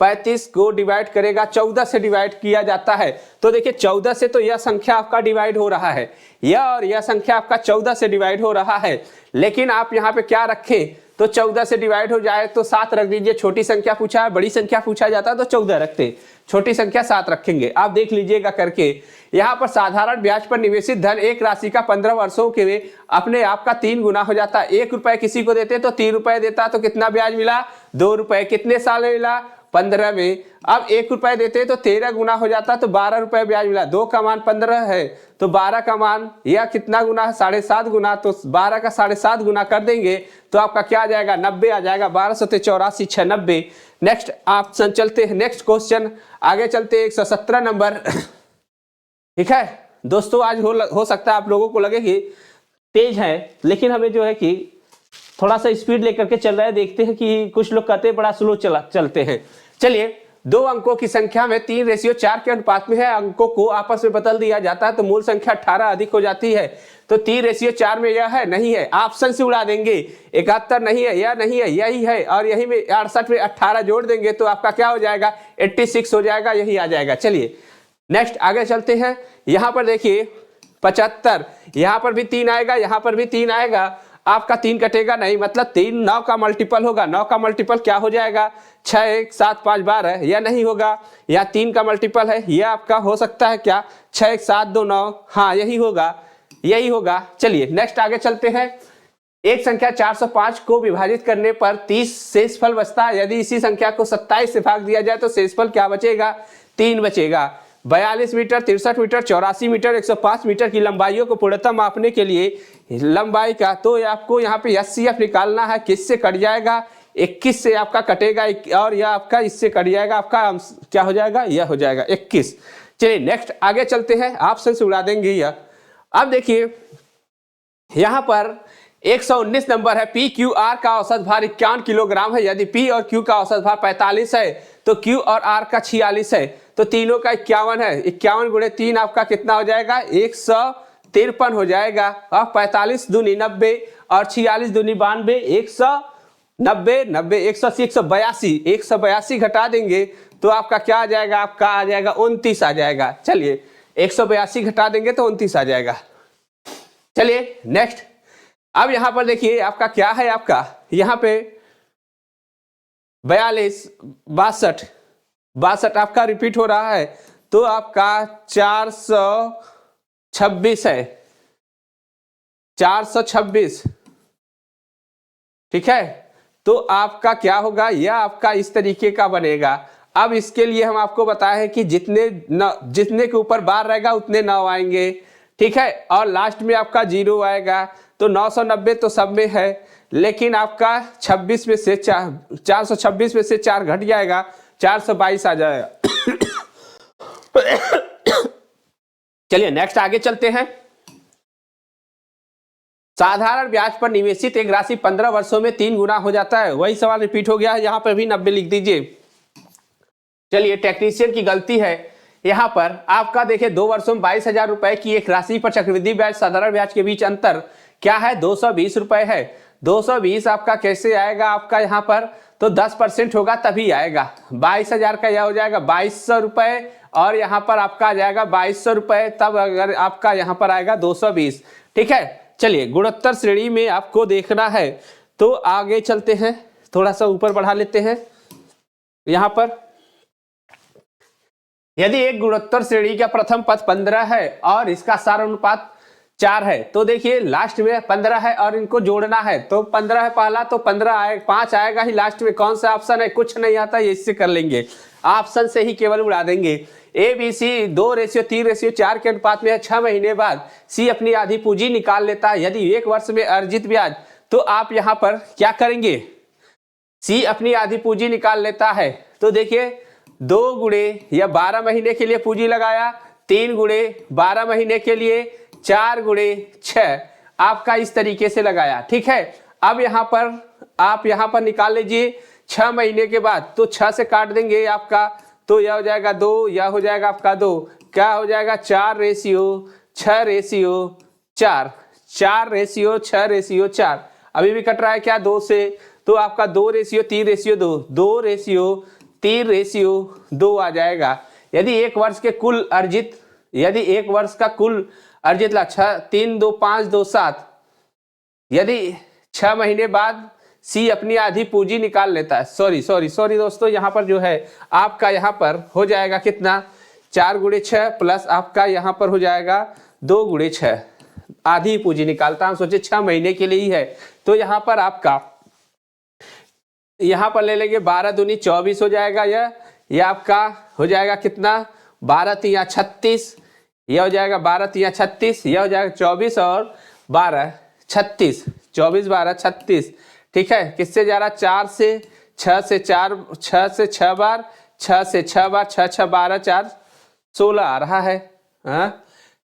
135 को डिवाइड करेगा, 14 से डिवाइड किया जाता है। तो देखिए 14 से तो यह संख्या आपका डिवाइड हो रहा है, यह और यह संख्या आपका 14 से डिवाइड हो रहा है, लेकिन आप यहाँ पे क्या रखें, तो 14 से डिवाइड हो जाए तो 7 रख दीजिए। छोटी संख्या पूछा है, बड़ी संख्या पूछा जाता है तो 14 रखते, छोटी संख्या 7 रखेंगे। आप देख लीजिएगा करके, यहाँ पर साधारण ब्याज पर निवेशित धन एक राशि का 15 वर्षों के अपने आप का 3 गुना हो जाता है। 1 रुपए किसी को देते तो 3 रुपए देता, तो कितना ब्याज मिला, 2 रुपए। कितने साल में मिला, 15 में। अब 1 रुपए देते तो 13 गुना हो जाता, तो 12 रुपए ब्याज मिला। 2 का मान 15 है तो 12 का मान यह कितना गुना है, 7.5 गुना, तो 12 का 7.5 गुना कर देंगे तो आपका क्या आ जाएगा, 90 आ जाएगा। 12 से 84 6 90। नेक्स्ट ऑप्शन चलते हैं, नेक्स्ट क्वेश्चन आगे चलते हैं 117 नंबर। ठीक है दोस्तों, आज हो सकता है आप लोगों को लगे कि तेज है, लेकिन हमें जो है कि थोड़ा सा स्पीड लेकर के चल रहा है। देखते हैं कि कुछ लोग कहते हैं बड़ा स्लो चलते हैं। चलिए 2 अंकों की संख्या में 3:4 के अनुपात में है, अंकों को आपस में बदल दिया जाता है तो मूल संख्या 18 अधिक हो जाती है। तो 3:4 में यह है, नहीं है, ऑप्शन से उड़ा देंगे। 71 नहीं है, यह नहीं है, यही है, और यही में 68 में 18 जोड़ देंगे तो आपका क्या हो जाएगा, 86 हो जाएगा, यही आ जाएगा। चलिए नेक्स्ट आगे चलते हैं। यहाँ पर देखिए 75, यहाँ पर भी 3 आएगा, यहाँ पर भी 3 आएगा, आपका 3 कटेगा नहीं, मतलब 3 9 का मल्टीपल होगा। 9 का मल्टीपल क्या हो जाएगा, 6 1 7 5 12, यह नहीं होगा। यह 3 का मल्टीपल है, यह आपका हो सकता है क्या, 6 1 7 2 9, हाँ यही होगा, यही होगा। चलिए नेक्स्ट आगे चलते हैं। एक संख्या 405 को विभाजित करने पर 30 शेषफल बचता है। यदि इसी संख्या को 27 से भाग दिया जाए तो शेषफल क्या बचेगा, 3 बचेगा। 42 मीटर, 63 मीटर, 84 मीटर, 105 मीटर की लंबाइयों को पूर्णतः मापने के लिए लंबाई का, तो आपको यहाँ पे HCF निकालना है। किससे कट जाएगा, 21 से आपका कटेगा, और यह आपका इससे कट जाएगा, आपका क्या हो जाएगा, यह हो जाएगा 21। चलिए नेक्स्ट आगे चलते हैं, ऑप्शन से उड़ा देंगे यह। अब देखिए यहाँ पर 119 नंबर है, PQR का औसत भार 51 किलोग्राम है। यदि P और Q का औसत भार 45 है तो Q और R का 46 है, तो तीनों का 51 है। 51 गुणे 3 आपका कितना हो जाएगा, 153 हो जाएगा। और 45 दूनी 90 और 46 दूनी 92, 190 90 180 182 घटा देंगे तो आपका क्या आ जाएगा, आपका आ जाएगा 29 आ जाएगा। चलिए 182 घटा देंगे तो 29 आ जाएगा। चलिए नेक्स्ट अब यहां पर देखिए आपका क्या है, आपका यहां पे 42 62 62 आपका रिपीट हो रहा है, तो आपका 426 है, 426। ठीक है, तो आपका क्या होगा, यह आपका इस तरीके का बनेगा। अब इसके लिए हम आपको बताए हैं कि जितने के ऊपर बार रहेगा उतने 9 आएंगे। ठीक है, और लास्ट में आपका 0 आएगा। तो 990 तो सब में है, लेकिन आपका 26 में से 426 में से 4 घट जाएगा, 422 आ जाएगा। चलिए नेक्स्ट आगे चलते हैं। साधारण ब्याज पर निवेशित एक राशि 15 वर्षों में 3 गुना हो जाता है। वही सवाल रिपीट हो गया है, यहां पर भी 90 लिख दीजिए। चलिए टेक्नीशियन की गलती है, यहां पर आपका देखिए 2 वर्षों में 22,000 रुपए की एक राशि पर चक्रवृद्धि ब्याज साधारण ब्याज के बीच अंतर क्या है, 220 रुपए है। 220 आपका कैसे आएगा, आपका यहाँ पर तो 10% होगा तभी आएगा। 22,000 का यह हो जाएगा 2200 रुपए, और यहाँ पर आपका आ जाएगा 2200 रुपए, तब अगर आपका यहाँ पर आएगा 220। ठीक है, चलिए गुणोत्तर श्रेणी में आपको देखना है, तो आगे चलते हैं, थोड़ा सा ऊपर बढ़ा लेते हैं। यहां पर यदि एक गुणोत्तर श्रेणी का प्रथम पद 15 है और इसका सार अनुपात 4 है, तो देखिए लास्ट में 15 है और इनको जोड़ना है, तो 15 है पहला, तो 15 आए 5 आएगा ही लास्ट में। कौन सा ऑप्शन है, कुछ नहीं आता, ये इससे कर लेंगे, ऑप्शन से ही केवल उड़ा देंगे। ABC 2:3:4 के अनुपात में है। 6 महीने बाद C अपनी आधी पूंजी निकाल लेता है। यदि 1 वर्ष में अर्जित ब्याज, तो आप यहां पर क्या करेंगे, C अपनी आधी पूंजी निकाल लेता है, तो देखिए 2 गुणे या 12 महीने के लिए पूंजी लगाया, 3 गुणे 12 महीने के लिए, 4 गुणे 6 आपका इस तरीके से लगाया। ठीक है, अब यहां पर आप यहां पर निकाल लीजिए 6 महीने के बाद, तो 6 से काट देंगे आपका, तो यह हो जाएगा 2, यह हो जाएगा आपका 2, क्या हो जाएगा 4:6:4, 4:6:4। अभी भी कट रहा है क्या 2 से, तो आपका 2:3:2, 2:3:2 आ जाएगा। यदि एक वर्ष के कुल अर्जित, यदि एक वर्ष का कुल अर्जित ला 3, 2, 5, 2, 7, यदि 6 महीने बाद C अपनी आधी पूंजी निकाल लेता है, सॉरी दोस्तों, यहाँ पर जो है आपका यहाँ पर हो जाएगा कितना, 4 गुणे 6 प्लस आपका यहाँ पर हो जाएगा 2 गुणे 6, आधी पूंजी निकालता हम सोचे 6 महीने के लिए ही है, तो यहाँ पर आपका यहाँ पर ले लेंगे 12 दूनी 24 हो जाएगा। यह आपका हो जाएगा कितना, 12 36, यह हो जाएगा 12 36, यह हो जाएगा 24 और 12 36, 24 12 36। ठीक है, किससे जा रहा, 4 से 6 से 4, 6 से 6 बार, 6 से 6 बार, 6 6 12 4 16 आ रहा है।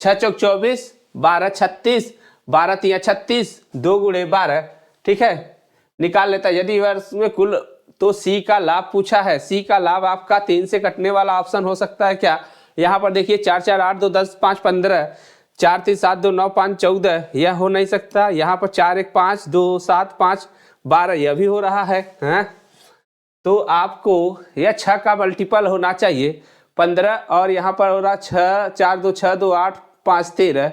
6 चौक 24, 12 36, 12 36, 2 गुणे 12। ठीक है, निकाल लेता है। यदि वर्ष में कुल, तो C का लाभ पूछा है, C का लाभ आपका 3 से कटने वाला ऑप्शन हो सकता है क्या, यहाँ पर देखिए 4 4 8 2 10 5 15, 4 3 7 2 9 5 14, यह हो नहीं सकता। यहाँ पर 4 1 5 2 7 5 12, यह भी हो रहा है। तो आपको यह 6 का मल्टीपल होना चाहिए 15, और यहाँ पर हो रहा 6 4 2 6 2 8 5 13।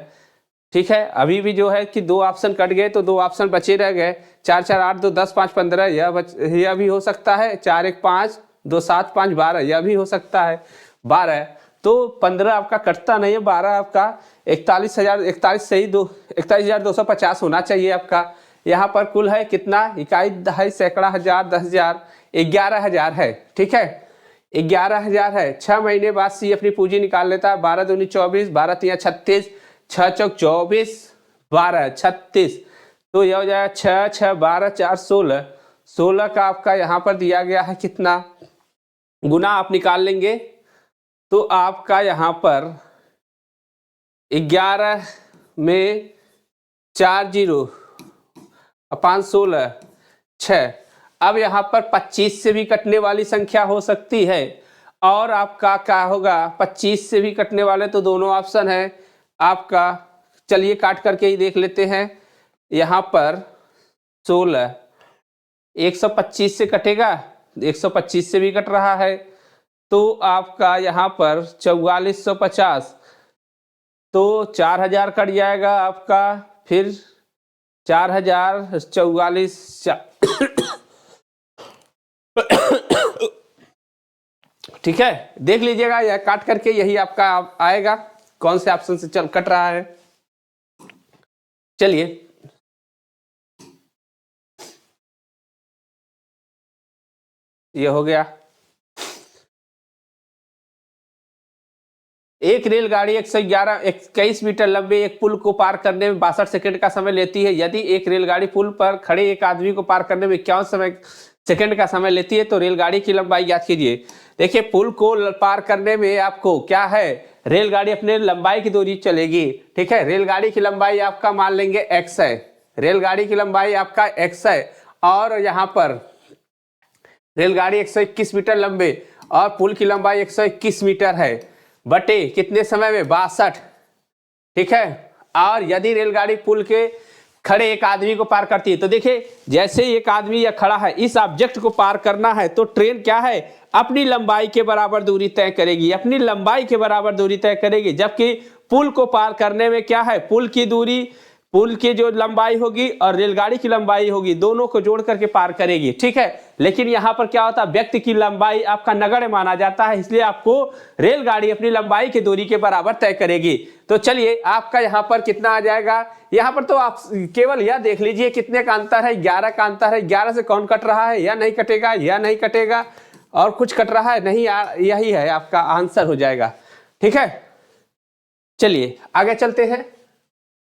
ठीक है, अभी भी जो है कि 2 ऑप्शन कट गए, तो 2 ऑप्शन बचे रह गए, 4 4 8 2 10 5 15, यह भी हो सकता है। 4 1 5 2 7 5 12, यह भी हो सकता है 12। तो 15 आपका कटता नहीं है, 12 आपका 41,041 सही 41,250 होना चाहिए आपका। यहाँ पर कुल है कितना, इकाई दहाई सैकड़ा हजार 10,000 11,000 है। ठीक है, 11,000 है। 6 महीने बाद C अपनी पूंजी निकाल लेता है, 12 दूनी 24, 12 3 36, 6 चौक 24, 12 36, तो यह हो जाएगा 6 6 12 4 16, 16 का आपका यहाँ पर दिया गया है कितना, गुना आप निकाल लेंगे, तो आपका यहाँ पर 11 में 4 0 5 16 6। अब यहाँ पर 25 से भी कटने वाली संख्या हो सकती है, और आपका क्या होगा, 25 से भी कटने वाले तो दोनों ऑप्शन है आपका। चलिए काट करके ही देख लेते हैं। यहाँ पर 16 125 से कटेगा, 125 से भी कट रहा है, तो आपका यहाँ पर 4450, तो 4,000 कट जाएगा आपका। फिर 4044 ठीक है, देख लीजिएगा यह काट करके यही आपका आएगा, कौन से ऑप्शन से चल कट रहा है। चलिए ये हो गया। एक रेलगाड़ी 111-21 मीटर लंबे एक पुल को पार करने में 62 सेकंड का समय लेती है। यदि एक रेलगाड़ी पुल पर खड़े एक आदमी को पार करने में 51 सेकंड का समय लेती है तो रेलगाड़ी की लंबाई याद कीजिए। देखिए पुल को पार करने में आपको क्या है, रेलगाड़ी अपने लंबाई की दूरी चलेगी। ठीक है, रेलगाड़ी की लंबाई आपका मान लेंगे x है, रेलगाड़ी की लंबाई आपका x है, और यहाँ पर रेलगाड़ी 121 मीटर लंबे और पुल की लंबाई 121 मीटर है, बटे कितने समय में 62। ठीक है, और यदि रेलगाड़ी पुल के खड़े एक आदमी को पार करती है तो देखिए जैसे एक आदमी या खड़ा है, इस ऑब्जेक्ट को पार करना है तो ट्रेन क्या है, अपनी लंबाई के बराबर दूरी तय करेगी, अपनी लंबाई के बराबर दूरी तय करेगी। जबकि पुल को पार करने में क्या है, पुल की दूरी, पुल की जो लंबाई होगी और रेलगाड़ी की लंबाई होगी, दोनों को जोड़ करके पार करेगी। ठीक है, लेकिन यहाँ पर क्या होता है, व्यक्ति की लंबाई आपका नगण्य माना जाता है, इसलिए आपको रेलगाड़ी अपनी लंबाई की दूरी के बराबर तय करेगी। तो चलिए आपका यहाँ पर कितना आ जाएगा, यहाँ पर तो आप केवल यह देख लीजिए कितने का अंतर है, 11 का अंतर है। 11 से कौन कट रहा है, यह नहीं कटेगा, यह नहीं कटेगा, और कुछ कट रहा है नहीं, यही है आपका आंसर हो जाएगा। ठीक है, चलिए आगे चलते हैं।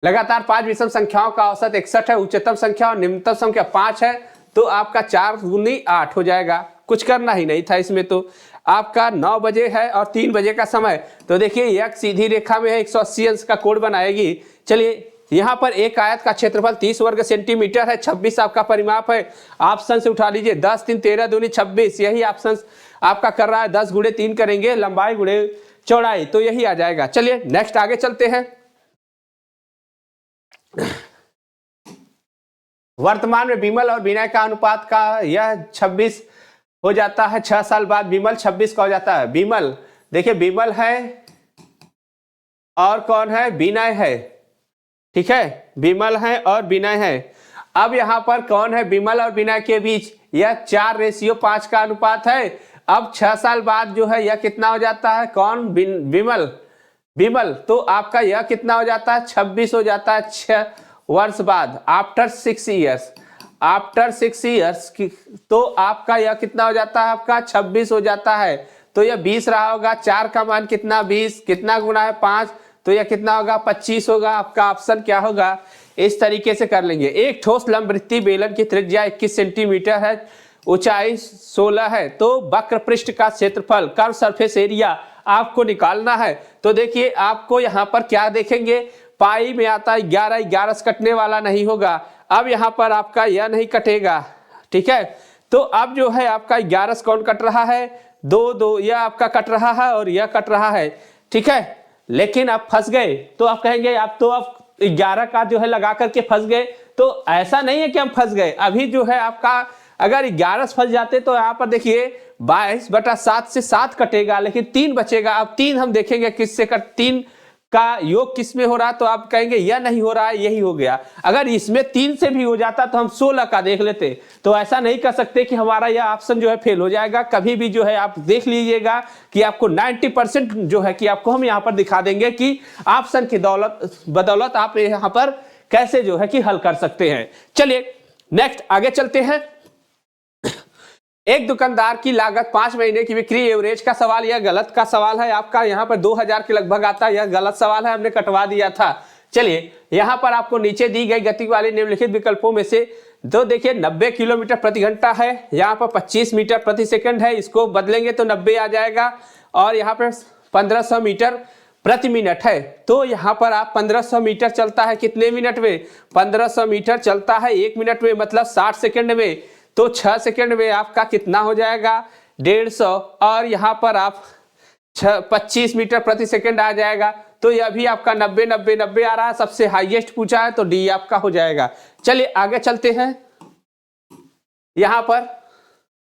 लगातार 5 विषम संख्याओं का औसत 61 है, उच्चतम संख्या और निम्नतम संख्या 5 है, तो आपका 4 गुनी 8 हो जाएगा। कुछ करना ही नहीं था इसमें, तो आपका 9 बजे है और 3 बजे का समय, तो देखिए यह सीधी रेखा में है, 180 अंश का कोण बनाएगी। चलिए यहाँ पर एक आयत का क्षेत्रफल 30 वर्ग सेंटीमीटर है, 26 आपका परिमाप है। ऑप्शन से उठा लीजिए, 10 3 13 दूनी 26, यही ऑप्शन आपका कर रहा है। 10 गुणे 3 करेंगे, लंबाई गुणे चौड़ाई, तो यही आ जाएगा। चलिए नेक्स्ट आगे चलते हैं। वर्तमान में विमल और विनय का अनुपात का यह 26 हो जाता है, 6 साल बाद विमल 26 का हो जाता है। विमल देखिए, विमल है और कौन है, विनय है। ठीक है, विमल है और विनय है। अब यहाँ पर कौन है, विमल और विनय के बीच यह 4:5 का अनुपात है। अब 6 साल बाद जो है यह कितना हो जाता है, कौन, विमल, विमल, तो आपका यह कितना हो जाता है, 26 हो जाता है 6 वर्ष बाद, आफ्टर 6 ईयर्स, आफ्टर 6 ईयर्स की, तो आपका यह कितना हो जाता है, आपका 26 हो जाता है। तो यह 20 रहा होगा, 4 का मान कितना, 20, कितना गुना है 5, तो यह कितना होगा, 25 होगा। आपका ऑप्शन क्या होगा, इस तरीके से कर लेंगे। एक ठोस लंबवृत्तीय बेलन की त्रिज्या 21 सेंटीमीटर है, ऊंचाई 16 है, तो वक्र पृष्ठ का क्षेत्रफल, कर्व सरफेस एरिया आपको निकालना है। तो देखिए आपको यहाँ पर क्या देखेंगे, पाई में आता है 11, 11 से कटने वाला नहीं होगा। अब यहाँ पर आपका यह नहीं कटेगा। ठीक है, तो अब जो है आपका 11 से कौन कट रहा है, 2 2, यह आपका कट रहा है और यह कट रहा है। ठीक है, लेकिन आप फंस गए, तो आप कहेंगे आप तो आप 11 का जो है लगा करके फंस गए। तो ऐसा नहीं है कि हम फंस गए, अभी जो है आपका अगर 11 से फंस जाते तो यहाँ पर देखिए 22/7 से 7 कटेगा, लेकिन 3 बचेगा। अब 3 हम देखेंगे किससे कट, 3 का योग किस में हो रहा है, तो आप कहेंगे यह नहीं हो रहा है, यही हो गया। अगर इसमें 3 से भी हो जाता तो हम 16 का देख लेते। तो ऐसा नहीं कर सकते कि हमारा यह ऑप्शन जो है फेल हो जाएगा। कभी भी जो है आप देख लीजिएगा कि आपको 90% जो है कि आपको हम यहाँ पर दिखा देंगे कि ऑप्शन की बदौलत आप यहाँ पर कैसे जो है कि हल कर सकते हैं। चलिए नेक्स्ट आगे चलते हैं। एक दुकानदार की लागत 5 महीने की बिक्री एवरेज का सवाल, यह गलत का सवाल है आपका, यहाँ पर 2000 के लगभग आता है, यह गलत सवाल है, हमने कटवा दिया था। चलिए यहाँ पर आपको नीचे दी गई गति वाले निम्नलिखित विकल्पों में से, तो देखिए 90 किलोमीटर प्रति घंटा है, यहाँ पर 25 मीटर प्रति सेकंड है, इसको बदलेंगे तो 90 आ जाएगा, और यहाँ पर 1500 मीटर प्रति मिनट है। तो यहाँ पर आप 1500 मीटर चलता है कितने मिनट में, 1500 मीटर चलता है 1 मिनट में, मतलब 60 सेकंड में। तो 6 सेकंड में आपका कितना हो जाएगा, 150, और यहाँ पर आप 25 मीटर प्रति सेकंड आ जाएगा। तो यह भी आपका 90 90 90 आ रहा है, सबसे हाईएस्ट पूछा है तो डी आपका हो जाएगा। चलिए आगे चलते हैं। यहाँ पर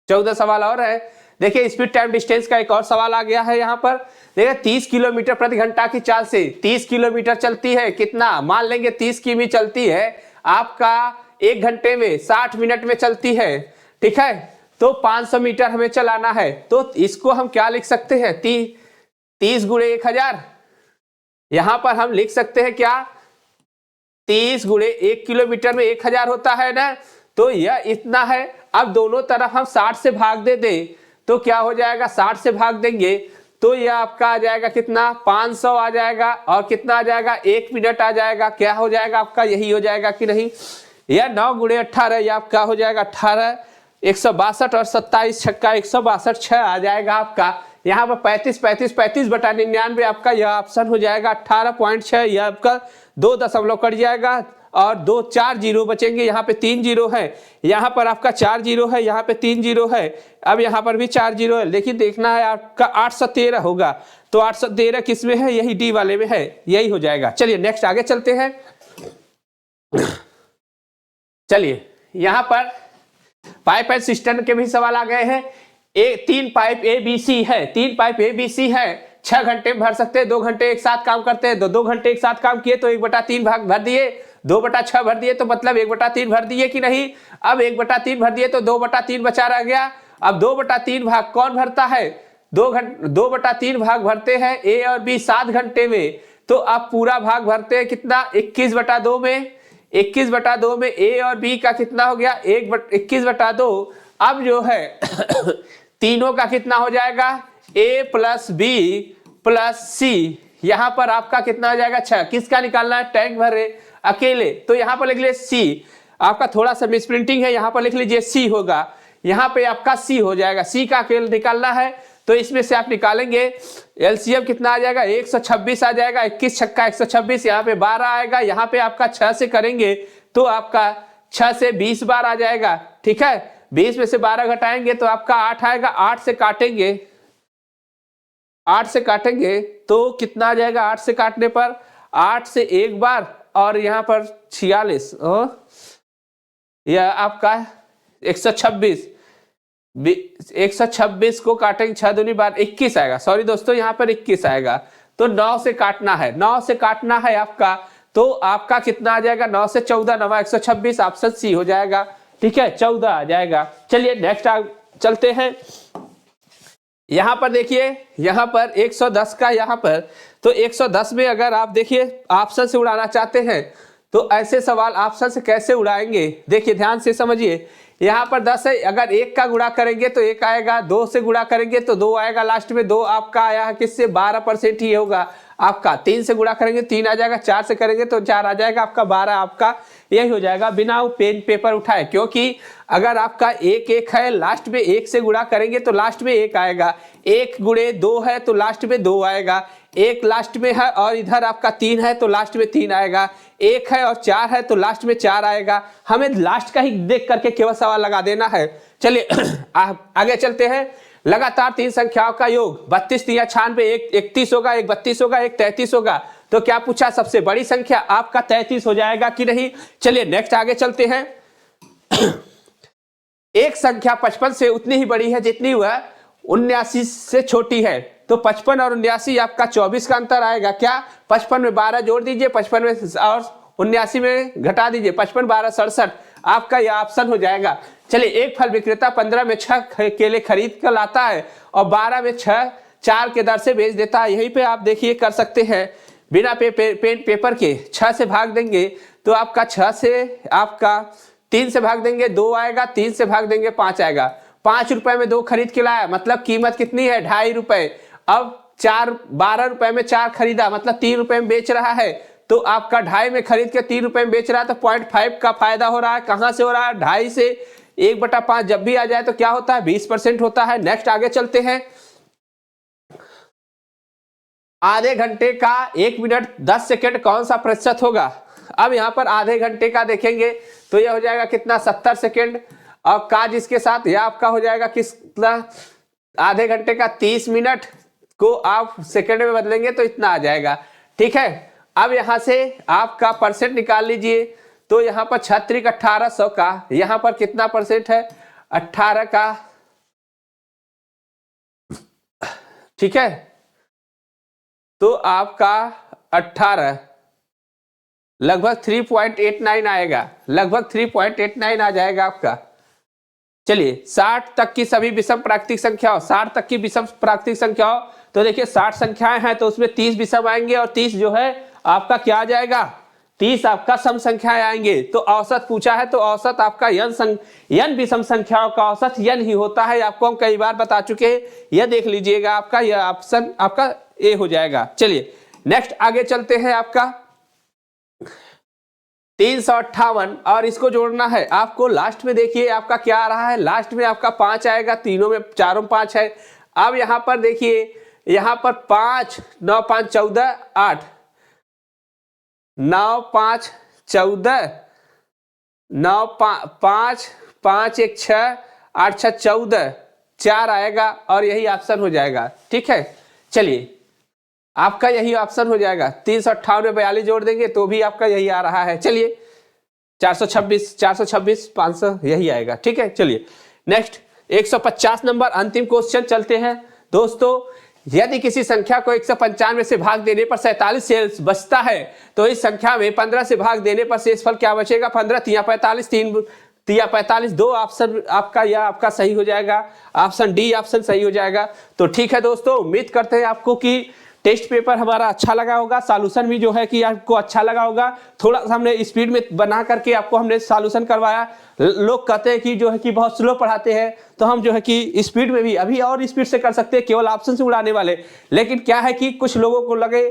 14 सवाल और है। देखिए स्पीड टाइम डिस्टेंस का एक और सवाल आ गया है। यहाँ पर देखिए 30 किलोमीटर प्रति घंटा की चाल से 30 किलोमीटर चलती है, कितना मान लेंगे 30 किमी चलती है, आपका 1 घंटे में 60 मिनट में चलती है, ठीक है, तो 500 मीटर हमें चलाना है। तो इसको हम क्या लिख सकते हैं, 30 गुणे 1000। यहां पर हम लिख सकते हैं क्या, 30 गुणे 1 किलोमीटर में 1000 होता है ना, तो यह इतना है। अब दोनों तरफ हम 60 से भाग दे दें तो क्या हो जाएगा, 60 से भाग देंगे तो यह आपका आ जाएगा कितना, 500 आ जाएगा, और कितना आ जाएगा, 1 मिनट आ जाएगा। क्या हो जाएगा आपका, यही हो जाएगा कि नहीं। यह 9 गुणे 18 यह आपका हो जाएगा 18, 162 और 27 छक्का 162, 6 आ जाएगा आपका। यहाँ पर 35 बटा 99 आपका यह ऑप्शन हो जाएगा 18.6। यह आपका 2 दशमलव कट जाएगा और 2 4 जीरो बचेंगे। यहाँ पे 3 जीरो है, यहाँ पर आपका 4 जीरो है, यहाँ पे 3 जीरो है, अब यहाँ पर भी 4 जीरो है, लेकिन देखना है आपका 813 होगा। तो 813 किस में है, यही डी वाले में है, यही हो जाएगा। चलिए नेक्स्ट आगे चलते हैं। चलिए यहाँ पर पाइप एंड सिस्टम के भी सवाल आ गए हैं। 3 पाइप ABC है, 3 पाइप ABC है, 6 घंटे में भर सकते हैं, 2 घंटे एक साथ काम करते हैं। 2 घंटे एक साथ काम किए तो 1/3 भाग भर दिए, 2/6 भर दिए तो मतलब 1/3 भर दिए कि नहीं। अब 1/3 भर दिए तो 2/3 बचा रह गया। अब 2/3 भाग कौन भरता है, 2/3 भाग भरते हैं A और B 7 घंटे में। तो अब पूरा भाग भरते हैं कितना, 21/2 में। 21/2 में A और B का कितना हो गया, 21/2। अब जो है तीनों का कितना हो जाएगा, A plus B plus C, यहां पर आपका कितना हो जाएगा, 6। किसका निकालना है, टैंक भरे अकेले, तो यहां पर लिख लीजिए C। आपका थोड़ा सा मिस प्रिंटिंग है, यहां पर लिख लीजिए C होगा, यहां पे आपका C हो जाएगा। C का अकेले निकालना है तो इसमें से आप निकालेंगे एलसीएम कितना आ जाएगा, 126 आ जाएगा, 21 छक्का 126, यहाँ पे 12 आएगा, यहाँ पे आपका 6 से करेंगे तो आपका 6 से 20 बार आ जाएगा, ठीक है। 20 में से 12 घटाएंगे तो आपका 8 आएगा, 8 से काटेंगे तो कितना आ जाएगा, 8 से काटने पर 8 से एक बार और यहाँ पर 46, यह आपका 126, 126 को काटेंगे 6 दूनी बार 21 आएगा, सॉरी दोस्तों यहाँ पर 21 आएगा। तो 9 से काटना है, 9 से काटना है आपका, तो आपका कितना आ जाएगा, 9 से 14 9 126, ऑप्शन सी हो जाएगा, ठीक है, 14 आ जाएगा। चलिए नेक्स्ट चलते हैं। यहां पर देखिए, यहां पर 110 का, यहां पर तो 110 में अगर आप देखिए ऑप्शन से उड़ाना चाहते हैं तो ऐसे सवाल ऑप्शन से कैसे उड़ाएंगे, देखिए ध्यान से समझिए। यहाँ पर 10 है, अगर 1 का गुणा करेंगे तो 1 आएगा, 2 से गुणा करेंगे तो 2 आएगा, लास्ट में 2 आपका आया है किससे, 12% ही होगा आपका। 3 से गुणा करेंगे 3 आ जाएगा, 4 से करेंगे तो 4 आ जाएगा, आपका 12 आपका यही हो जाएगा बिना पेन पेपर उठाए। क्योंकि अगर आपका 1 1 है, लास्ट में 1 से गुणा करेंगे तो लास्ट में 1 आएगा, 1 गुणे 2 है तो लास्ट में 2 आएगा, 1 लास्ट में है और इधर आपका 3 है तो लास्ट में 3 आएगा, 1 है और 4 है तो लास्ट में 4 आएगा। हमें लास्ट का ही देख करके केवल सवाल लगा देना है। चलिए आगे चलते हैं। लगातार 3 संख्याओं का योग 32 3 96, एक 31 होगा, एक 32 होगा, एक 33 होगा। तो क्या पूछा, सबसे बड़ी संख्या आपका 33 हो जाएगा कि नहीं। चलिए नेक्स्ट आगे चलते हैं। एक संख्या 55 से उतनी ही बड़ी है जितनी वह 79 से छोटी है। तो 55 और 79 आपका 24 का अंतर आएगा। क्या, 55 में 12 जोड़ दीजिए, 55 में और 79 में घटा दीजिए, 55 12 67, आपका यह ऑप्शन हो जाएगा। चलिए, एक फल विक्रेता 15 में 6 केले खरीद कर लाता है और 12 में 4 के दर से बेच देता है। यहीं पे आप देखिए कर सकते हैं, बिना पेन पेपर के 6 से भाग देंगे तो आपका 6 से आपका 3 से भाग देंगे 2 आएगा, 3 से भाग देंगे 5 आएगा। 5 रुपए में 2 खरीद के लाया, मतलब कीमत कितनी है, 2.5 रुपए। अब 12 रुपए में 4 खरीदा, मतलब 3 रुपए में बेच रहा है। तो आपका 2.5 में खरीद के 3 रुपए में बेच रहा है तो 0.5 का फायदा हो रहा है। कहां से हो रहा है, 2.5 से 1/5 जब भी आ जाए तो क्या होता है, 20% होता है। नेक्स्ट आगे चलते हैं। आधे घंटे का 1 मिनट 10 सेकेंड कौन सा प्रतिशत होगा। अब यहाँ पर आधे घंटे का देखेंगे तो यह हो जाएगा कितना, 70 सेकेंड। और का जिसके साथ यह आपका हो जाएगा कितना, आधे घंटे का 30 मिनट को आप सेकेंड में बदलेंगे तो इतना आ जाएगा, ठीक है। अब यहां से आपका परसेंट निकाल लीजिए। तो यहां पर 36 1800 का यहां पर कितना परसेंट है, 18 का, ठीक है। तो आपका 18 लगभग 3.89 आएगा, लगभग 3.89 आ जाएगा आपका। चलिए 60 तक की सभी विषम प्राकृतिक संख्याओं, 60 तक की विषम प्राकृतिक संख्याओं, तो देखिए 60 संख्याएं हैं तो उसमें 30 विषम आएंगे और 30 जो है आपका क्या आ जाएगा, 30 आपका सम संख्याएं आएंगे। तो औसत पूछा है तो औसत आपका n विषम संख्याओं का औसत n ही होता है, आपको हम कई बार बता चुके हैं। यह देख लीजिएगा, आपका यह ऑप्शन आपका ए हो जाएगा। चलिए नेक्स्ट आगे चलते हैं। आपका 358 और इसको जोड़ना है आपको। लास्ट में देखिए आपका क्या आ रहा है, लास्ट में आपका 5 आएगा, तीनों में चारों 5 है। अब यहां पर देखिए, यहां पर 5 9 5 14 8 9 5 14 9 5 5 1 6 8 6 14 4 आएगा और यही ऑप्शन हो जाएगा। ठीक है, चलिए आपका यही ऑप्शन हो जाएगा। 358 में 42 जोड़ देंगे तो भी आपका यही आ रहा है। चलिए 426 500 यही आएगा। ठीक है, चलिए नेक्स्ट 150 नंबर अंतिम क्वेश्चन चलते हैं दोस्तों। यदि किसी संख्या को 195 से भाग देने पर 47 शेष बचता है तो इस संख्या में 15 से भाग देने पर शेषफल क्या बचेगा? 15 3 45 3 45 दो ऑप्शन आपका, यह आपका सही हो जाएगा। ऑप्शन डी ऑप्शन सही हो जाएगा। तो ठीक है दोस्तों, उम्मीद करते हैं आपको कि टेस्ट पेपर हमारा अच्छा लगा होगा, सॉल्यूशन भी जो है कि आपको अच्छा लगा होगा। थोड़ा सा हमने स्पीड में बना करके आपको हमने सॉल्यूशन करवाया। लोग कहते हैं कि जो है कि बहुत स्लो पढ़ाते हैं, तो हम जो है कि स्पीड में भी अभी और स्पीड से कर सकते हैं, केवल ऑप्शन से उड़ाने वाले। लेकिन क्या है कि कुछ लोगों को लगे,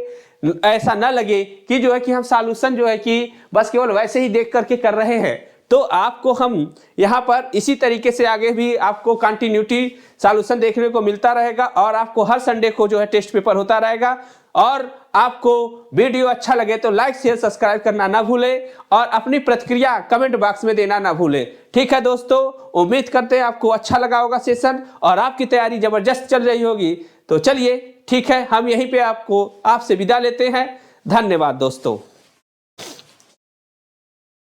ऐसा ना लगे कि जो है कि हम सॉल्यूशन जो है कि बस केवल वैसे ही देख करके कर रहे हैं। तो आपको हम यहाँ पर इसी तरीके से आगे भी आपको कंटिन्यूटी सॉल्यूशन देखने को मिलता रहेगा और आपको हर संडे को जो है टेस्ट पेपर होता रहेगा। और आपको वीडियो अच्छा लगे तो लाइक शेयर सब्सक्राइब करना ना भूलें और अपनी प्रतिक्रिया कमेंट बॉक्स में देना ना भूलें। ठीक है दोस्तों, उम्मीद करते हैं आपको अच्छा लगा होगा सेशन और आपकी तैयारी जबरदस्त चल रही होगी। तो चलिए ठीक है, हम यहीं पे आपसे विदा लेते हैं। धन्यवाद दोस्तों।